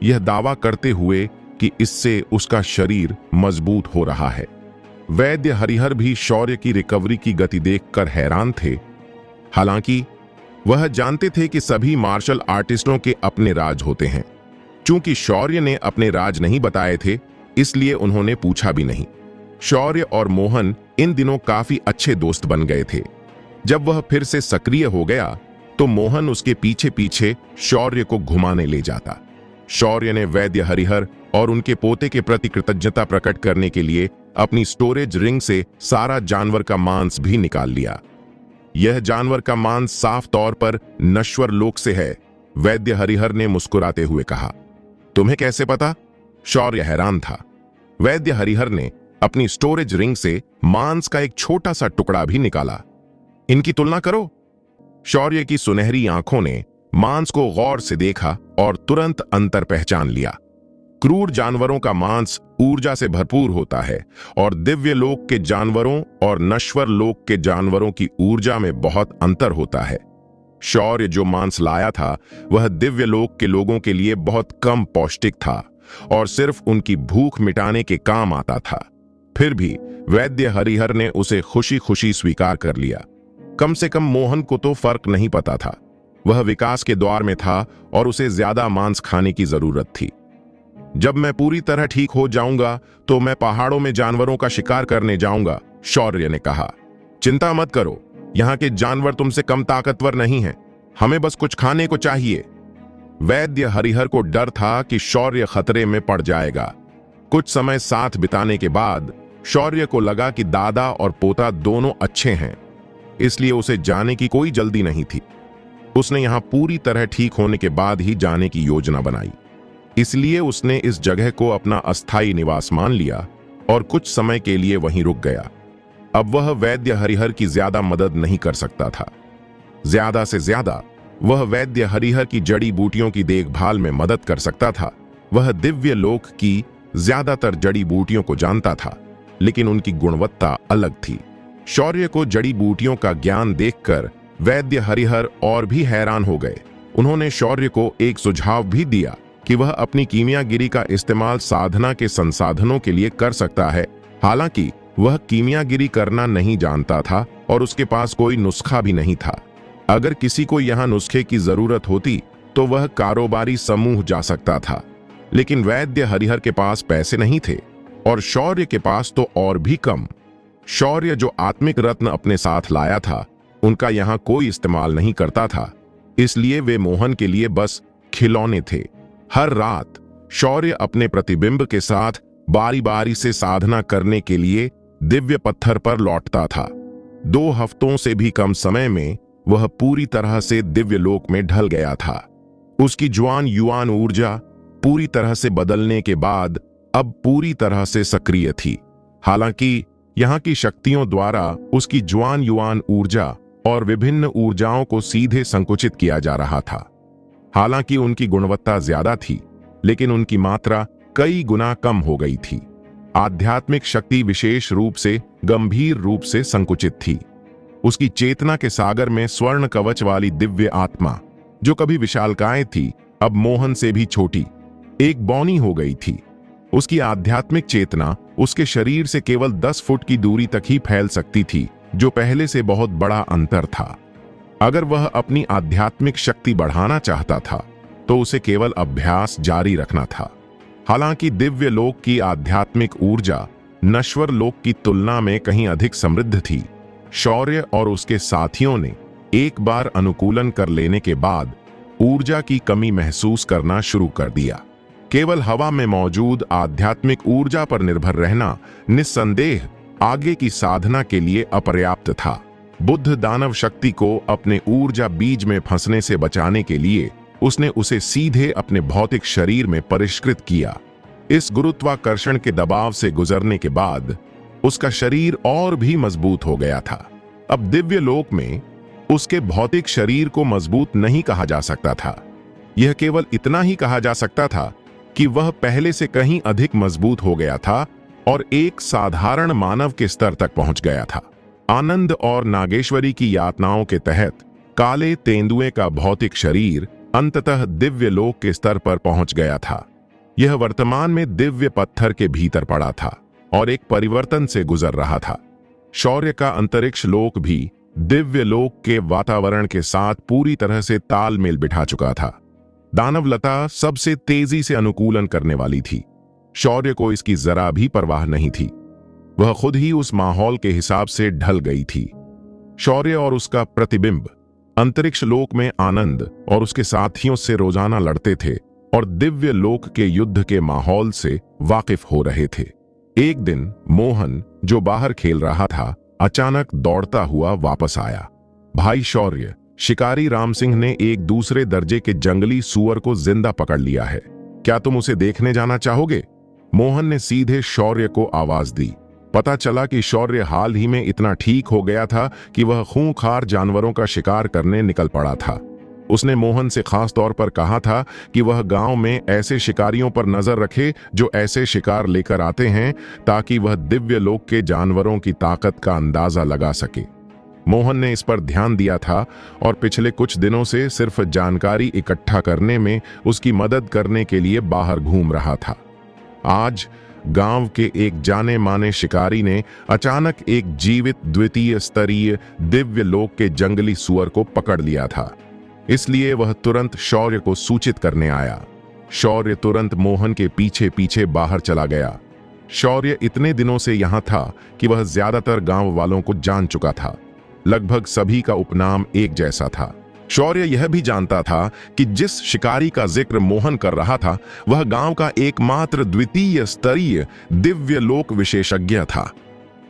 यह दावा करते हुए कि इससे उसका शरीर मजबूत हो रहा है। वैद्य हरिहर भी शौर्य की रिकवरी की गति देखकर हैरान थे। हालांकि वह जानते थे कि सभी मार्शल आर्टिस्टों के अपने राज होते हैं। चूंकि शौर्य ने अपने राज नहीं बताए थे, इसलिए उन्होंने पूछा भी नहीं। शौर्य और मोहन इन दिनों काफी अच्छे दोस्त बन गए थे। जब वह फिर से सक्रिय हो गया तो मोहन उसके पीछे पीछे शौर्य को घुमाने ले जाता। शौर्य ने वैद्य हरिहर और उनके पोते के प्रति कृतज्ञता प्रकट करने के लिए अपनी स्टोरेज रिंग से सारा जानवर का मांस भी निकाल लिया। यह जानवर का मांस साफ तौर पर नश्वर लोक से है, वैद्य हरिहर ने मुस्कुराते हुए कहा। तुम्हें कैसे पता? शौर्य हैरान था। वैद्य हरिहर ने अपनी स्टोरेज रिंग से मांस का एक छोटा सा टुकड़ा भी निकाला। इनकी तुलना करो। शौर्य की सुनहरी आंखों ने मांस को गौर से देखा और तुरंत अंतर पहचान लिया। क्रूर जानवरों का मांस ऊर्जा से भरपूर होता है और दिव्य लोक के जानवरों और नश्वर लोक के जानवरों की ऊर्जा में बहुत अंतर होता है। शौर्य जो मांस लाया था वह दिव्य लोक के लोगों के लिए बहुत कम पौष्टिक था और सिर्फ उनकी भूख मिटाने के काम आता था। फिर भी वैद्य हरिहर ने उसे खुशी खुशी स्वीकार कर लिया। कम से कम मोहन को तो फर्क नहीं पता था। वह विकास के द्वार में था और उसे ज्यादा मांस खाने की जरूरत थी। जब मैं पूरी तरह ठीक हो जाऊंगा तो मैं पहाड़ों में जानवरों का शिकार करने जाऊंगा, शौर्य ने कहा। चिंता मत करो, यहाँ के जानवर तुमसे कम ताकतवर नहीं हैं। हमें बस कुछ खाने को चाहिए। वैद्य हरिहर को डर था कि शौर्य खतरे में पड़ जाएगा। कुछ समय साथ बिताने के बाद शौर्य को लगा कि दादा और पोता दोनों अच्छे हैं, इसलिए उसे जाने की कोई जल्दी नहीं थी। उसने यहां पूरी तरह ठीक होने के बाद ही जाने की योजना बनाई। इसलिए उसने इस जगह को अपना अस्थायी निवास मान लिया और कुछ समय के लिए वहीं रुक गया। अब वह वैद्य हरिहर की ज्यादा मदद नहीं कर सकता था। ज्यादा से ज्यादा वह वैद्य हरिहर की जड़ी बूटियों की देखभाल में मदद कर सकता था। वह दिव्य लोक की ज्यादातर जड़ी बूटियों को जानता था, लेकिन उनकी गुणवत्ता अलग थी। शौर्य को जड़ी बूटियों का ज्ञान देखकर वैद्य हरिहर और भी हैरान हो गए। उन्होंने शौर्य को एक सुझाव भी दिया कि वह अपनी कीमियागिरी का इस्तेमाल साधना के संसाधनों के लिए कर सकता है। हालांकि वह कीमियागिरी करना नहीं जानता था और उसके पास कोई नुस्खा भी नहीं था। अगर किसी को यहाँ नुस्खे की जरूरत होती तो वह कारोबारी समूह जा सकता था, लेकिन वैद्य हरिहर के पास पैसे नहीं थे और शौर्य के पास तो और भी कम। शौर्य जो आत्मिक रत्न अपने साथ लाया था उनका यहाँ कोई इस्तेमाल नहीं करता था, इसलिए वे मोहन के लिए बस खिलौने थे। हर रात शौर्य अपने प्रतिबिंब के साथ बारी बारी से साधना करने के लिए दिव्य पत्थर पर लौटता था। 2 हफ्तों से भी कम समय में वह पूरी तरह से दिव्य लोक में ढल गया था। उसकी ज्वान युवान ऊर्जा पूरी तरह से बदलने के बाद अब पूरी तरह से सक्रिय थी। हालांकि यहाँ की शक्तियों द्वारा उसकी ज्वान युवान ऊर्जा और विभिन्न ऊर्जाओं को सीधे संकुचित किया जा रहा था। हालांकि उनकी गुणवत्ता ज्यादा थी, लेकिन उनकी मात्रा कई गुना कम हो गई थी। आध्यात्मिक शक्ति विशेष रूप से गंभीर रूप से संकुचित थी। उसकी चेतना के सागर में स्वर्ण कवच वाली दिव्य आत्मा, जो कभी विशालकाय थी, अब मोहन से भी छोटी, एक बौनी हो गई थी। उसकी आध्यात्मिक चेतना उसके शरीर से केवल 10 फुट की दूरी तक ही फैल सकती थी, जो पहले से बहुत बड़ा अंतर था। अगर वह अपनी आध्यात्मिक शक्ति बढ़ाना चाहता था तो उसे केवल अभ्यास जारी रखना था। हालांकि दिव्य लोक की आध्यात्मिक ऊर्जा नश्वर लोक की तुलना में कहीं अधिक समृद्ध थी। शौर्य और उसके साथियों ने एक बार अनुकूलन कर लेने के बाद ऊर्जा की कमी महसूस करना शुरू कर दिया। केवल हवा में मौजूद आध्यात्मिक ऊर्जा पर निर्भर रहना निस्संदेह आगे की साधना के लिए अपर्याप्त था। बुद्ध दानव शक्ति को अपने ऊर्जा बीज में फंसने से बचाने के लिए उसने उसे सीधे अपने भौतिक शरीर में परिष्कृत किया। इस गुरुत्वाकर्षण के दबाव से गुजरने के बाद उसका शरीर और भी मजबूत हो गया था। अब दिव्य लोक में उसके भौतिक शरीर को मजबूत नहीं कहा जा सकता था। यह केवल इतना ही कहा जा सकता था कि वह पहले से कहीं अधिक मजबूत हो गया था और एक साधारण मानव के स्तर तक पहुंच गया था। आनंद और नागेश्वरी की यातनाओं के तहत काले तेंदुए का भौतिक शरीर अंततः दिव्य लोक के स्तर पर पहुंच गया था। यह वर्तमान में दिव्य पत्थर के भीतर पड़ा था और एक परिवर्तन से गुजर रहा था। शौर्य का अंतरिक्ष लोक भी दिव्य लोक के वातावरण के साथ पूरी तरह से तालमेल बिठा चुका था। दानवलता सबसे तेजी से अनुकूलन करने वाली थी। शौर्य को इसकी जरा भी परवाह नहीं थी। वह खुद ही उस माहौल के हिसाब से ढल गई थी। शौर्य और उसका प्रतिबिंब अंतरिक्ष लोक में आनंद और उसके साथियों से रोजाना लड़ते थे और दिव्य लोक के युद्ध के माहौल से वाकिफ हो रहे थे। एक दिन मोहन, जो बाहर खेल रहा था, अचानक दौड़ता हुआ वापस आया। भाई शौर्य, शिकारी राम सिंह ने एक दूसरे दर्जे के जंगली सूअर को जिंदा पकड़ लिया है। क्या तुम उसे देखने जाना चाहोगे? मोहन ने सीधे शौर्य को आवाज दी। पता चला कि शौर्य हाल ही में इतना ठीक हो गया था कि वह खूंखार जानवरों का शिकार करने निकल पड़ा था। उसने मोहन से खास तौर पर कहा था कि वह गांव में ऐसे शिकारियों पर नजर रखे जो ऐसे शिकार लेकर आते हैं, ताकि वह दिव्य लोक के जानवरों की ताकत का अंदाजा लगा सके। मोहन ने इस पर ध्यान दिया था और पिछले कुछ दिनों से सिर्फ जानकारी इकट्ठा करने में उसकी मदद करने के लिए बाहर घूम रहा था। आज गांव के एक जाने माने शिकारी ने अचानक एक जीवित द्वितीय स्तरीय दिव्य लोक के जंगली सूअर को पकड़ लिया था। इसलिए वह तुरंत शौर्य को सूचित करने आया। शौर्य तुरंत मोहन के पीछे पीछे बाहर चला गया। शौर्य इतने दिनों से यहां था कि वह ज्यादातर गांव वालों को जान चुका था। लगभग सभी का उपनाम एक जैसा था। शौर्य यह भी जानता था कि जिस शिकारी का जिक्र मोहन कर रहा था वह गांव का एकमात्र द्वितीय स्तरीय दिव्य लोक विशेषज्ञ था।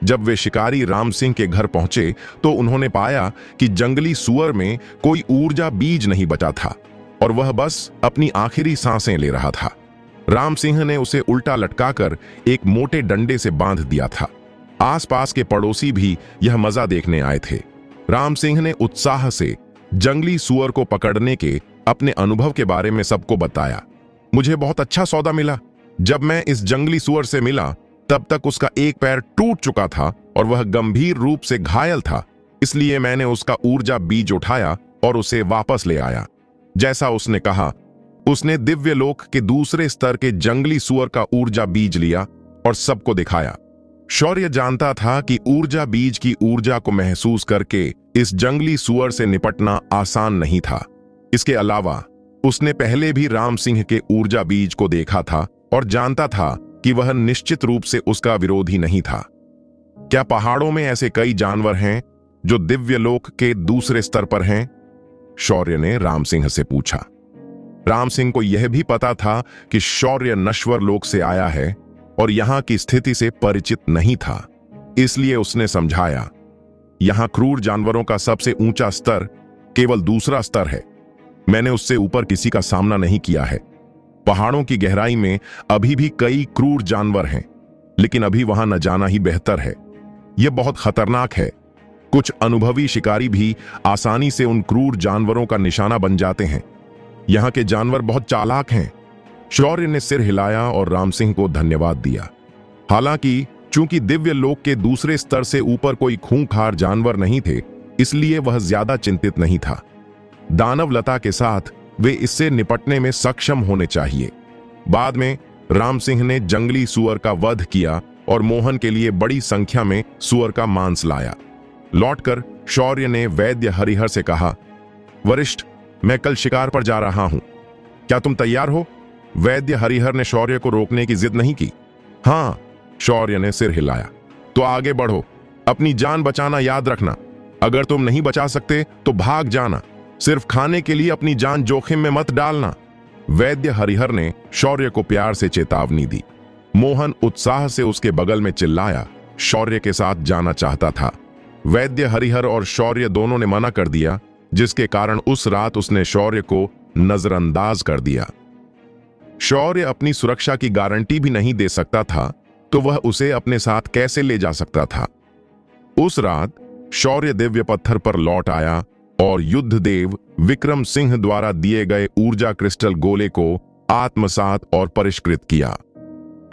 जब वे शिकारी राम सिंह के घर पहुंचे तो उन्होंने पाया कि जंगली सूअर में कोई ऊर्जा बीज नहीं बचा था और वह बस अपनी आखिरी सांसें ले रहा था। राम सिंह ने उसे उल्टा लटकाकर एक मोटे डंडे से बांध दिया था। आसपास के पड़ोसी भी यह मजा देखने आए थे। राम सिंह ने उत्साह से जंगली सूअर को पकड़ने के अपने अनुभव के बारे में सबको बताया। मुझे बहुत अच्छा सौदा मिला। जब मैं इस जंगली सूअर से मिला तब तक उसका एक पैर टूट चुका था और वह गंभीर रूप से घायल था। इसलिए मैंने उसका ऊर्जा बीज उठाया और उसे वापस ले आया। जैसा उसने कहा, उसने दिव्य लोक के दूसरे स्तर के जंगली सूअर का ऊर्जा बीज लिया और सबको दिखाया। शौर्य जानता था कि ऊर्जा बीज की ऊर्जा को महसूस करके इस जंगली सूअर से निपटना आसान नहीं था। इसके अलावा उसने पहले भी राम सिंह के ऊर्जा बीज को देखा था और जानता था कि वह निश्चित रूप से उसका विरोधी नहीं था। क्या पहाड़ों में ऐसे कई जानवर हैं जो दिव्य लोक के दूसरे स्तर पर हैं? शौर्य ने राम सिंह से पूछा। राम सिंह को यह भी पता था कि शौर्य नश्वर लोक से आया है और यहां की स्थिति से परिचित नहीं था। इसलिए उसने समझाया, यहां क्रूर जानवरों का सबसे ऊंचा स्तर केवल दूसरा स्तर है। मैंने उससे ऊपर किसी का सामना नहीं किया है। पहाड़ों की गहराई में अभी भी कई क्रूर जानवर हैं, लेकिन अभी वहां न जाना ही बेहतर है। यह बहुत खतरनाक है। कुछ अनुभवी शिकारी भी आसानी से उन क्रूर जानवरों का निशाना बन जाते हैं। यहां के जानवर बहुत चालाक हैं। शौर्य ने सिर हिलाया और राम सिंह को धन्यवाद दिया। हालांकि चूंकि दिव्य लोक के दूसरे स्तर से ऊपर कोई खूंखार जानवर नहीं थे, इसलिए वह ज्यादा चिंतित नहीं था। दानवलता के साथ वे इससे निपटने में सक्षम होने चाहिए। बाद में राम सिंह ने जंगली सूअर का वध किया और मोहन के लिए बड़ी संख्या में सूअर का मांस लाया। लौटकर शौर्य ने वैद्य हरिहर से कहा, वरिष्ठ, मैं कल शिकार पर जा रहा हूं। क्या तुम तैयार हो? वैद्य हरिहर ने शौर्य को रोकने की जिद नहीं की। हाँ, शौर्य ने सिर हिलाया। तो आगे बढ़ो। अपनी जान बचाना याद रखना। अगर तुम नहीं बचा सकते तो भाग जाना। सिर्फ खाने के लिए अपनी जान जोखिम में मत डालना। वैद्य हरिहर ने शौर्य को प्यार से चेतावनी दी। मोहन उत्साह से उसके बगल में चिल्लाया, शौर्य के साथ जाना चाहता था। वैद्य हरिहर और शौर्य दोनों ने मना कर दिया, जिसके कारण उस रात उसने शौर्य को नजरअंदाज कर दिया। शौर्य अपनी सुरक्षा की गारंटी भी नहीं दे सकता था, तो वह उसे अपने साथ कैसे ले जा सकता था। उस रात शौर्य दिव्य पत्थर पर लौट आया और युद्ध देव विक्रम सिंह द्वारा दिए गए ऊर्जा क्रिस्टल गोले को आत्मसात और परिष्कृत किया।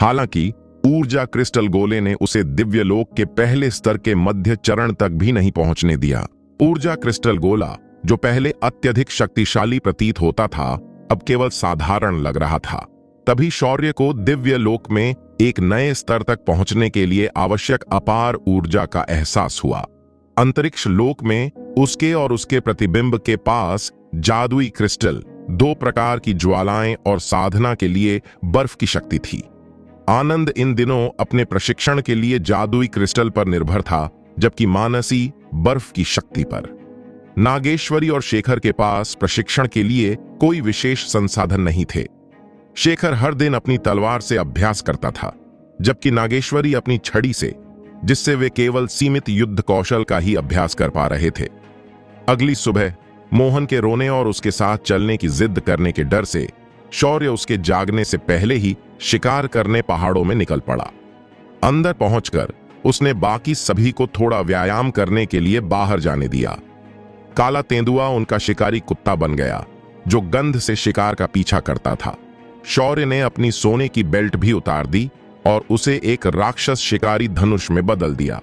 हालांकि ऊर्जा क्रिस्टल गोले ने उसे दिव्य लोक के पहले स्तर के मध्य चरण तक भी नहीं पहुंचने दिया। ऊर्जा क्रिस्टल गोला, जो पहले अत्यधिक शक्तिशाली प्रतीत होता था, अब केवल साधारण लग रहा था। तभी शौर्य को दिव्य लोक में एक नए स्तर तक पहुंचने के लिए आवश्यक अपार ऊर्जा का एहसास हुआ। अंतरिक्ष लोक में उसके और उसके प्रतिबिंब के पास जादुई क्रिस्टल, 2 प्रकार की ज्वालाएं और साधना के लिए बर्फ की शक्ति थी। आनंद इन दिनों अपने प्रशिक्षण के लिए जादुई क्रिस्टल पर निर्भर था, जबकि मानसी बर्फ की शक्ति पर। नागेश्वरी और शेखर के पास प्रशिक्षण के लिए कोई विशेष संसाधन नहीं थे। शेखर हर दिन अपनी तलवार से अभ्यास करता था, जबकि नागेश्वरी अपनी छड़ी से, जिससे वे केवल सीमित युद्ध कौशल का ही अभ्यास कर पा रहे थे। अगली सुबह मोहन के रोने और उसके साथ चलने की जिद करने के डर से शौर्य उसके जागने से पहले ही शिकार करने पहाड़ों में निकल पड़ा। अंदर पहुंचकर उसने बाकी सभी को थोड़ा व्यायाम करने के लिए बाहर जाने दिया। काला तेंदुआ उनका शिकारी कुत्ता बन गया, जो गंध से शिकार का पीछा करता था। शौर्य ने अपनी सोने की बेल्ट भी उतार दी और उसे एक राक्षस शिकारी धनुष में बदल दिया।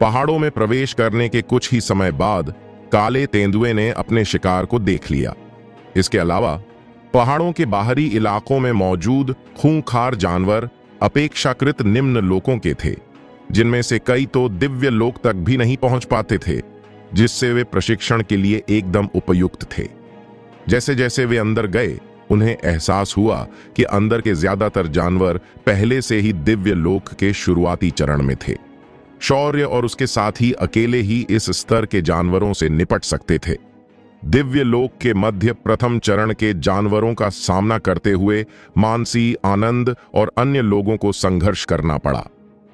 पहाड़ों में प्रवेश करने के कुछ ही समय बाद काले तेंदुए ने अपने शिकार को देख लिया। इसके अलावा पहाड़ों के बाहरी इलाकों में मौजूद खूंखार जानवर अपेक्षाकृत निम्न लोकों के थे, जिनमें से कई तो दिव्य लोक तक भी नहीं पहुंच पाते थे, जिससे वे प्रशिक्षण के लिए एकदम उपयुक्त थे। जैसे जैसे वे अंदर गए, उन्हें एहसास हुआ कि अंदर के ज्यादातर जानवर पहले से ही दिव्य लोक के शुरुआती चरण में थे। शौर्य और उसके साथी अकेले ही इस स्तर के जानवरों से निपट सकते थे। दिव्य लोक के मध्य प्रथम चरण के जानवरों का सामना करते हुए मानसी, आनंद और अन्य लोगों को संघर्ष करना पड़ा।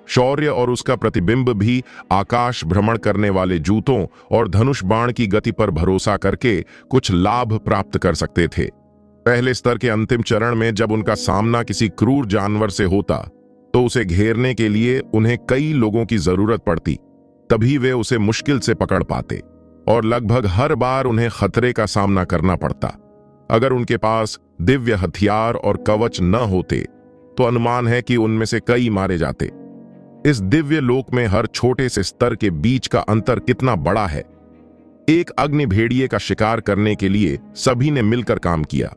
शौर्य और उसका प्रतिबिंब भी आकाश भ्रमण करने वाले जूतों और धनुष बाण की गति पर भरोसा करके कुछ लाभ प्राप्त कर सकते थे। पहले स्तर के अंतिम चरण में जब उनका सामना किसी क्रूर जानवर से होता, तो उसे घेरने के लिए उन्हें कई लोगों की जरूरत पड़ती, तभी वे उसे मुश्किल से पकड़ पाते और लगभग हर बार उन्हें खतरे का सामना करना पड़ता। अगर उनके पास दिव्य हथियार और कवच न होते, तो अनुमान है कि उनमें से कई मारे जाते। इस दिव्य लोक में हर छोटे से स्तर के बीच का अंतर कितना बड़ा है। एक अग्नि भेड़िए का शिकार करने के लिए सभी ने मिलकर काम किया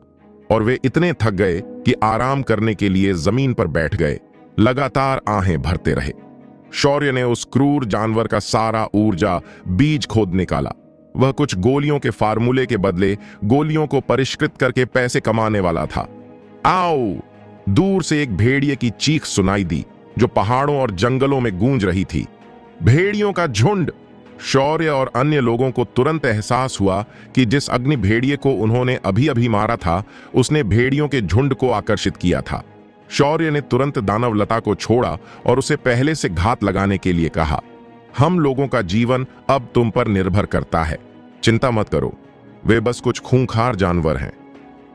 और वे इतने थक गए कि आराम करने के लिए जमीन पर बैठ गए, लगातार आहें भरते रहे। शौर्य ने उस क्रूर जानवर का सारा ऊर्जा बीज खोद निकाला। वह कुछ गोलियों के फार्मूले के बदले गोलियों को परिष्कृत करके पैसे कमाने वाला था। आओ! दूर से एक भेड़िए की चीख सुनाई दी, जो पहाड़ों और जंगलों में गूंज रही थी। भेड़ियों का झुंड! शौर्य और अन्य लोगों को तुरंत एहसास हुआ कि जिस अग्नि भेड़िए को उन्होंने अभी अभी मारा था, उसने भेड़ियों के झुंड को आकर्षित किया था। शौर्य ने तुरंत दानवलता को छोड़ा और उसे पहले से घात लगाने के लिए कहा, हम लोगों का जीवन अब तुम पर निर्भर करता है, चिंता मत करो, वे बस कुछ खूंखार जानवर हैं।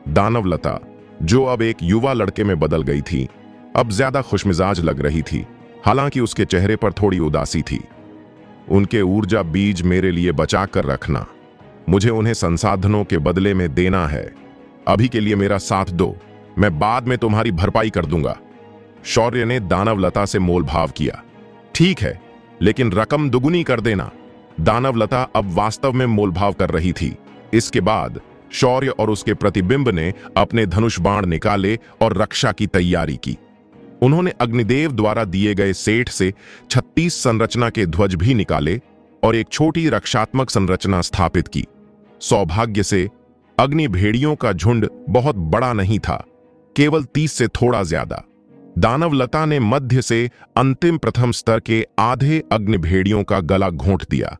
दानवलता, जो अब एक युवा लड़के में बदल गई थी, अब ज्यादा खुशमिजाज लग रही थी, हालांकि उसके चेहरे पर थोड़ी उदासी थी। उनके ऊर्जा बीज मेरे लिए बचा कर रखना, मुझे उन्हें संसाधनों के बदले में देना है। अभी के लिए मेरा साथ दो, मैं बाद में तुम्हारी भरपाई कर दूंगा। शौर्य ने दानवलता से मोलभाव किया। ठीक है, लेकिन रकम दुगुनी कर देना। दानवलता अब वास्तव में मोलभाव कर रही थी। इसके बाद शौर्य और उसके प्रतिबिंब ने अपने धनुष बाण निकाले और रक्षा की तैयारी की। उन्होंने अग्निदेव द्वारा दिए गए सेठ से 36 संरचना के ध्वज भी निकाले और एक छोटी रक्षात्मक संरचना स्थापित की। सौभाग्य से अग्नि भेड़ियों का झुंड बहुत बड़ा नहीं था, केवल 30 से थोड़ा ज्यादा। दानवलता ने मध्य से अंतिम प्रथम स्तर के आधे अग्नि भेड़ियों का गला घोंट दिया,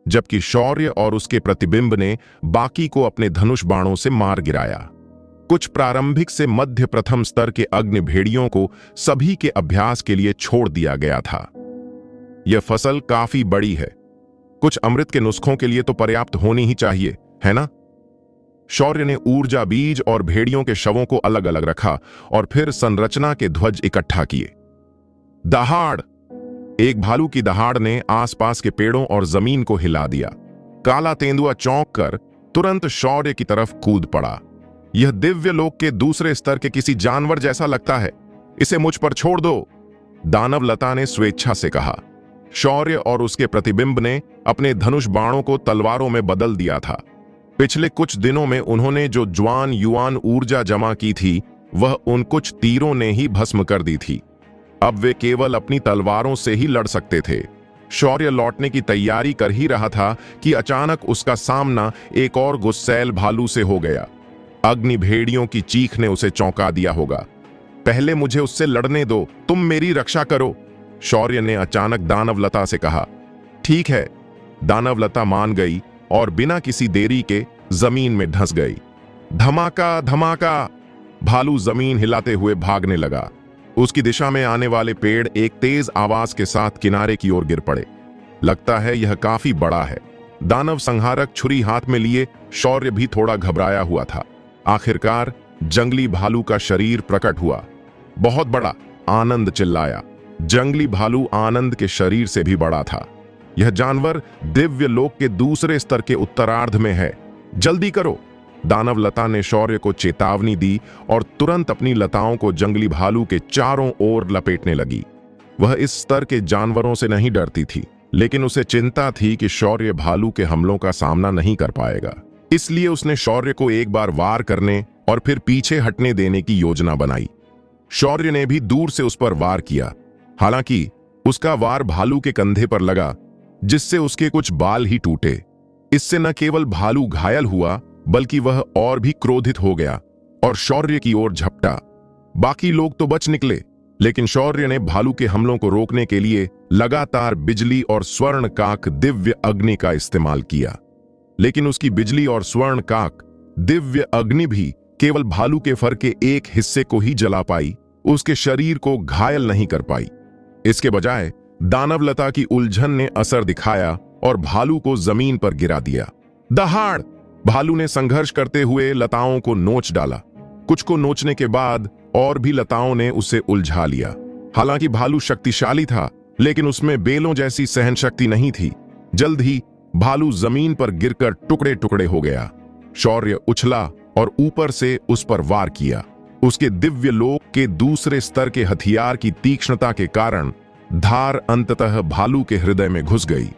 जबकि शौर्य और उसके प्रतिबिंब ने बाकी को अपने धनुष बाणों से मार गिराया। कुछ प्रारंभिक से मध्य प्रथम स्तर के अग्नि भेड़ियों को सभी के अभ्यास के लिए छोड़ दिया गया था। यह फसल काफी बड़ी है, कुछ अमृत के नुस्खों के लिए तो पर्याप्त होनी ही चाहिए, है ना? शौर्य ने ऊर्जा बीज और भेड़ियों के शवों को अलग अलग रखा और फिर संरचना के ध्वज इकट्ठा किए। दहाड़! एक भालू की दहाड़ ने आसपास के पेड़ों और जमीन को हिला दिया। काला तेंदुआ चौंक कर तुरंत शौर्य की तरफ कूद पड़ा। यह दिव्य लोक के दूसरे स्तर के किसी जानवर जैसा लगता है, इसे मुझ पर छोड़ दो, दानवलता ने स्वेच्छा से कहा। शौर्य और उसके प्रतिबिंब ने अपने धनुष बाणों को तलवारों में बदल दिया था। पिछले कुछ दिनों में उन्होंने जो ज्वान युआन ऊर्जा जमा की थी, वह उन कुछ तीरों ने ही भस्म कर दी थी। अब वे केवल अपनी तलवारों से ही लड़ सकते थे। शौर्य लौटने की तैयारी कर ही रहा था कि अचानक उसका सामना एक और गुस्सैल भालू से हो गया। अग्नि भेड़ियों की चीख ने उसे चौंका दिया होगा। पहले मुझे उससे लड़ने दो, तुम मेरी रक्षा करो, शौर्य ने अचानक दानवलता से कहा। ठीक है, दानवलता मान गई और बिना किसी देरी के जमीन में धंस गई। धमाका धमाका! भालू जमीन हिलाते हुए भागने लगा। उसकी दिशा में आने वाले पेड़ एक तेज आवाज के साथ किनारे की ओर गिर पड़े। लगता है यह काफी बड़ा है। दानव संहारक छुरी हाथ में लिए शौर्य भी थोड़ा घबराया हुआ था। आखिरकार जंगली भालू का शरीर प्रकट हुआ। बहुत बड़ा! आनंद चिल्लाया। जंगली भालू आनंद के शरीर से भी बड़ा था। यह जानवर दिव्य लोक के दूसरे स्तर के उत्तरार्ध में है। जल्दी करो! दानवलता ने शौर्य को चेतावनी दी और तुरंत अपनी लताओं को जंगली भालू के चारों ओर लपेटने लगी। वह इस स्तर के जानवरों से नहीं डरती थी, लेकिन उसे चिंता थी कि शौर्य भालू के हमलों का सामना नहीं कर पाएगा। इसलिए उसने शौर्य को एक बार वार करने और फिर पीछे हटने देने की योजना बनाई। शौर्य ने भी दूर से उस पर वार किया। हालांकि उसका वार भालू के कंधे पर लगा, जिससे उसके कुछ बाल ही टूटे। इससे न केवल भालू घायल हुआ, बल्कि वह और भी क्रोधित हो गया और शौर्य की ओर झपटा। बाकी लोग तो बच निकले, लेकिन शौर्य ने भालू के हमलों को रोकने के लिए लगातार बिजली और स्वर्ण काक दिव्य अग्नि का इस्तेमाल किया। लेकिन उसकी बिजली और स्वर्ण काक दिव्य अग्नि भी केवल भालू के फर के एक हिस्से को ही जला पाई, उसके शरीर को घायल नहीं कर पाई। इसके बजाय दानवलता की उलझन ने असर दिखाया और भालू को जमीन पर गिरा दिया। दहाड़! भालू ने संघर्ष करते हुए लताओं को नोच डाला। कुछ को नोचने के बाद और भी लताओं ने उसे उलझा लिया। हालांकि भालू शक्तिशाली था, लेकिन उसमें बेलों जैसी सहन शक्ति नहीं थी। जल्द ही भालू जमीन पर गिरकर टुकड़े टुकड़े हो गया। शौर्य उछला और ऊपर से उस पर वार किया। उसके दिव्य लोक के दूसरे स्तर के हथियार की तीक्ष्णता के कारण धार अंततः भालू के हृदय में घुस गई।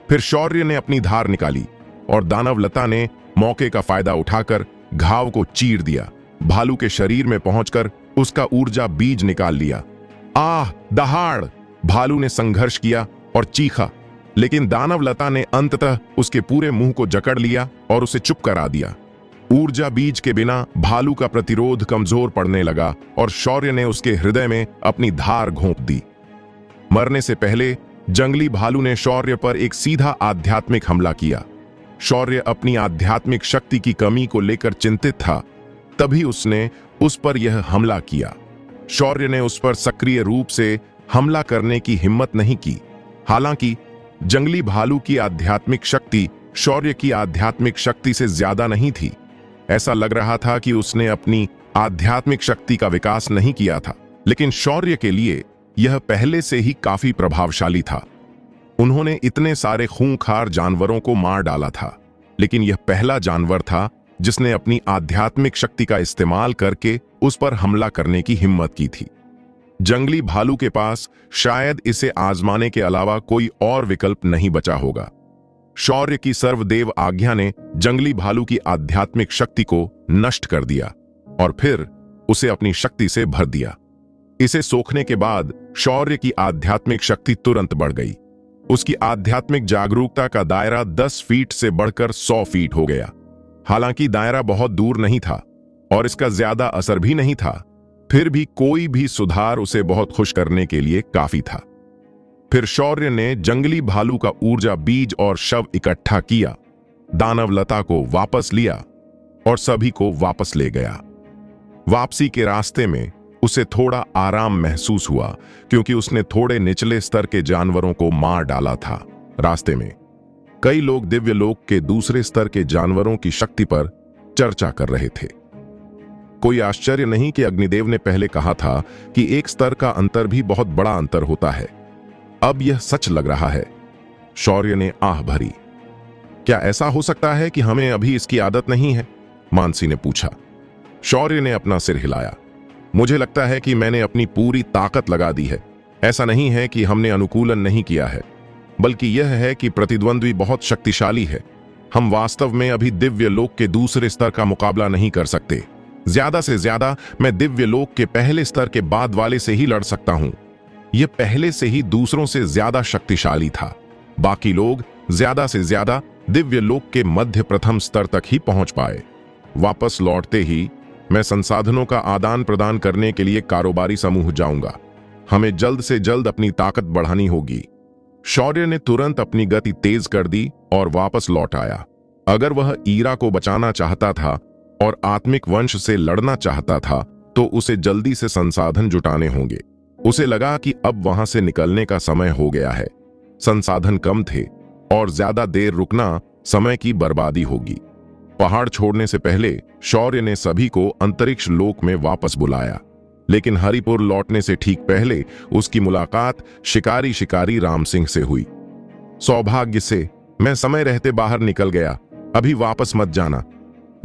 फिर शौर्य ने अपनी धार निकाली और दानवलता ने मौके का फायदा उठाकर घाव को चीर दिया। भालू के शरीर में पहुंचकर उसका ऊर्जा बीज निकाल लिया। आह! दहाड़! भालू ने संघर्ष किया और चीखा, लेकिन दानवलता ने अंततः उसके पूरे मुंह को जकड़ लिया और उसे चुप करा दिया। ऊर्जा बीज के बिना भालू का प्रतिरोध कमजोर पड़ने लगा और शौर्य ने उसके हृदय में अपनी धार घोंप दी। मरने से पहले जंगली भालू ने शौर्य पर एक सीधा आध्यात्मिक हमला किया। शौर्य अपनी आध्यात्मिक शक्ति की कमी को लेकर चिंतित था, तभी उसने उस पर यह हमला किया। शौर्य ने उस पर सक्रिय रूप से हमला करने की हिम्मत नहीं की। हालांकि जंगली भालू की आध्यात्मिक शक्ति शौर्य की आध्यात्मिक शक्ति से ज्यादा नहीं थी। ऐसा लग रहा था कि उसने अपनी आध्यात्मिक शक्ति का विकास नहीं किया था, लेकिन शौर्य के लिए यह पहले से ही काफी प्रभावशाली था। उन्होंने इतने सारे खूंखार जानवरों को मार डाला था, लेकिन यह पहला जानवर था जिसने अपनी आध्यात्मिक शक्ति का इस्तेमाल करके उस पर हमला करने की हिम्मत की थी। जंगली भालू के पास शायद इसे आजमाने के अलावा कोई और विकल्प नहीं बचा होगा। शौर्य की सर्वदेव आज्ञा ने जंगली भालू की आध्यात्मिक शक्ति को नष्ट कर दिया और फिर उसे अपनी शक्ति से भर दिया। इसे सोखने के बाद शौर्य की आध्यात्मिक शक्ति तुरंत बढ़ गई। उसकी आध्यात्मिक जागरूकता का दायरा 10 फीट से बढ़कर 100 फीट हो गया। हालांकि दायरा बहुत दूर नहीं था और इसका ज्यादा असर भी नहीं था, फिर भी कोई भी सुधार उसे बहुत खुश करने के लिए काफी था। फिर शौर्य ने जंगली भालू का ऊर्जा बीज और शव इकट्ठा किया, दानवलता को वापस लिया और सभी को वापस ले गया। वापसी के रास्ते में उसे थोड़ा आराम महसूस हुआ, क्योंकि उसने थोड़े निचले स्तर के जानवरों को मार डाला था। रास्ते में कई लोग दिव्य लोक के दूसरे स्तर के जानवरों की शक्ति पर चर्चा कर रहे थे। कोई आश्चर्य नहीं कि अग्निदेव ने पहले कहा था कि एक स्तर का अंतर भी बहुत बड़ा अंतर होता है। अब यह सच लग रहा है। शौर्य ने आह भरी। क्या ऐसा हो सकता है कि हमें अभी इसकी आदत नहीं है? मानसी ने पूछा। शौर्य ने अपना सिर हिलाया। मुझे लगता है कि मैंने अपनी पूरी ताकत लगा दी है। ऐसा नहीं है कि हमने अनुकूलन नहीं किया है, बल्कि यह है कि प्रतिद्वंद्वी बहुत शक्तिशाली है। हम वास्तव में अभी दिव्य लोक के दूसरे स्तर का मुकाबला नहीं कर सकते। ज्यादा से ज्यादा मैं दिव्य लोक के पहले स्तर के बाद वाले से ही लड़ सकता हूं। यह पहले से ही दूसरों से ज्यादा शक्तिशाली था। बाकी लोग ज्यादा से ज्यादा दिव्य लोक के मध्य प्रथम स्तर तक ही पहुंच पाए। वापस लौटते ही मैं संसाधनों का आदान प्रदान करने के लिए कारोबारी समूह जाऊंगा। हमें जल्द से जल्द अपनी ताकत बढ़ानी होगी। शौर्य ने तुरंत अपनी गति तेज कर दी और वापस लौट आया। अगर वह ईरा को बचाना चाहता था और आत्मिक वंश से लड़ना चाहता था तो उसे जल्दी से संसाधन जुटाने होंगे। उसे लगा कि अब वहां से निकलने का समय हो गया है। संसाधन कम थे और ज्यादा देर रुकना समय की बर्बादी होगी। पहाड़ छोड़ने से पहले शौर्य ने सभी को अंतरिक्ष लोक में वापस बुलाया, लेकिन हरिपुर लौटने से ठीक पहले उसकी मुलाकात शिकारी राम सिंह से हुई। सौभाग्य से मैं समय रहते बाहर निकल गया, अभी वापस मत जाना।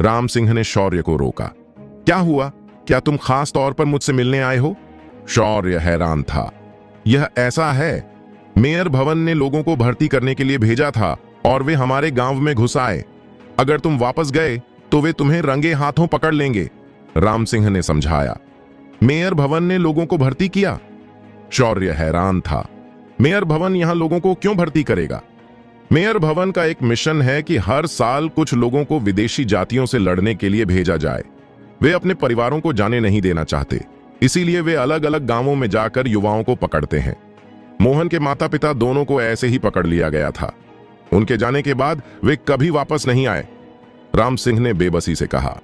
राम सिंह ने शौर्य को रोका। क्या हुआ? क्या तुम खास तौर पर मुझसे मिलने आए हो? शौर्य हैरान था। यह ऐसा है, मेयर भवन ने लोगों को भर्ती करने के लिए भेजा था और वे हमारे गांव में घुस आए। अगर तुम वापस गए तो वे तुम्हें रंगे हाथों पकड़ लेंगे, राम सिंह ने समझाया। मेयर भवन ने लोगों को भर्ती किया? शौर्य हैरान था। मेयर भवन यहां लोगों को क्यों भर्ती करेगा? मेयर भवन का एक मिशन है कि हर साल कुछ लोगों को विदेशी जातियों से लड़ने के लिए भेजा जाए। वे अपने परिवारों को जाने नहीं देना चाहते, इसीलिए वे अलग अलग गांवों में जाकर युवाओं को पकड़ते हैं। मोहन के माता पिता दोनों को ऐसे ही पकड़ लिया गया था। उनके जाने के बाद वे कभी वापस नहीं आए, राम सिंह ने बेबसी से कहा।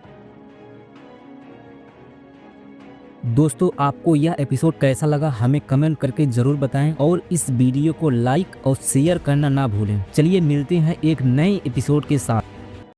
दोस्तों, आपको यह एपिसोड कैसा लगा हमें कमेंट करके जरूर बताएं और इस वीडियो को लाइक और शेयर करना ना भूलें। चलिए मिलते हैं एक नए एपिसोड के साथ।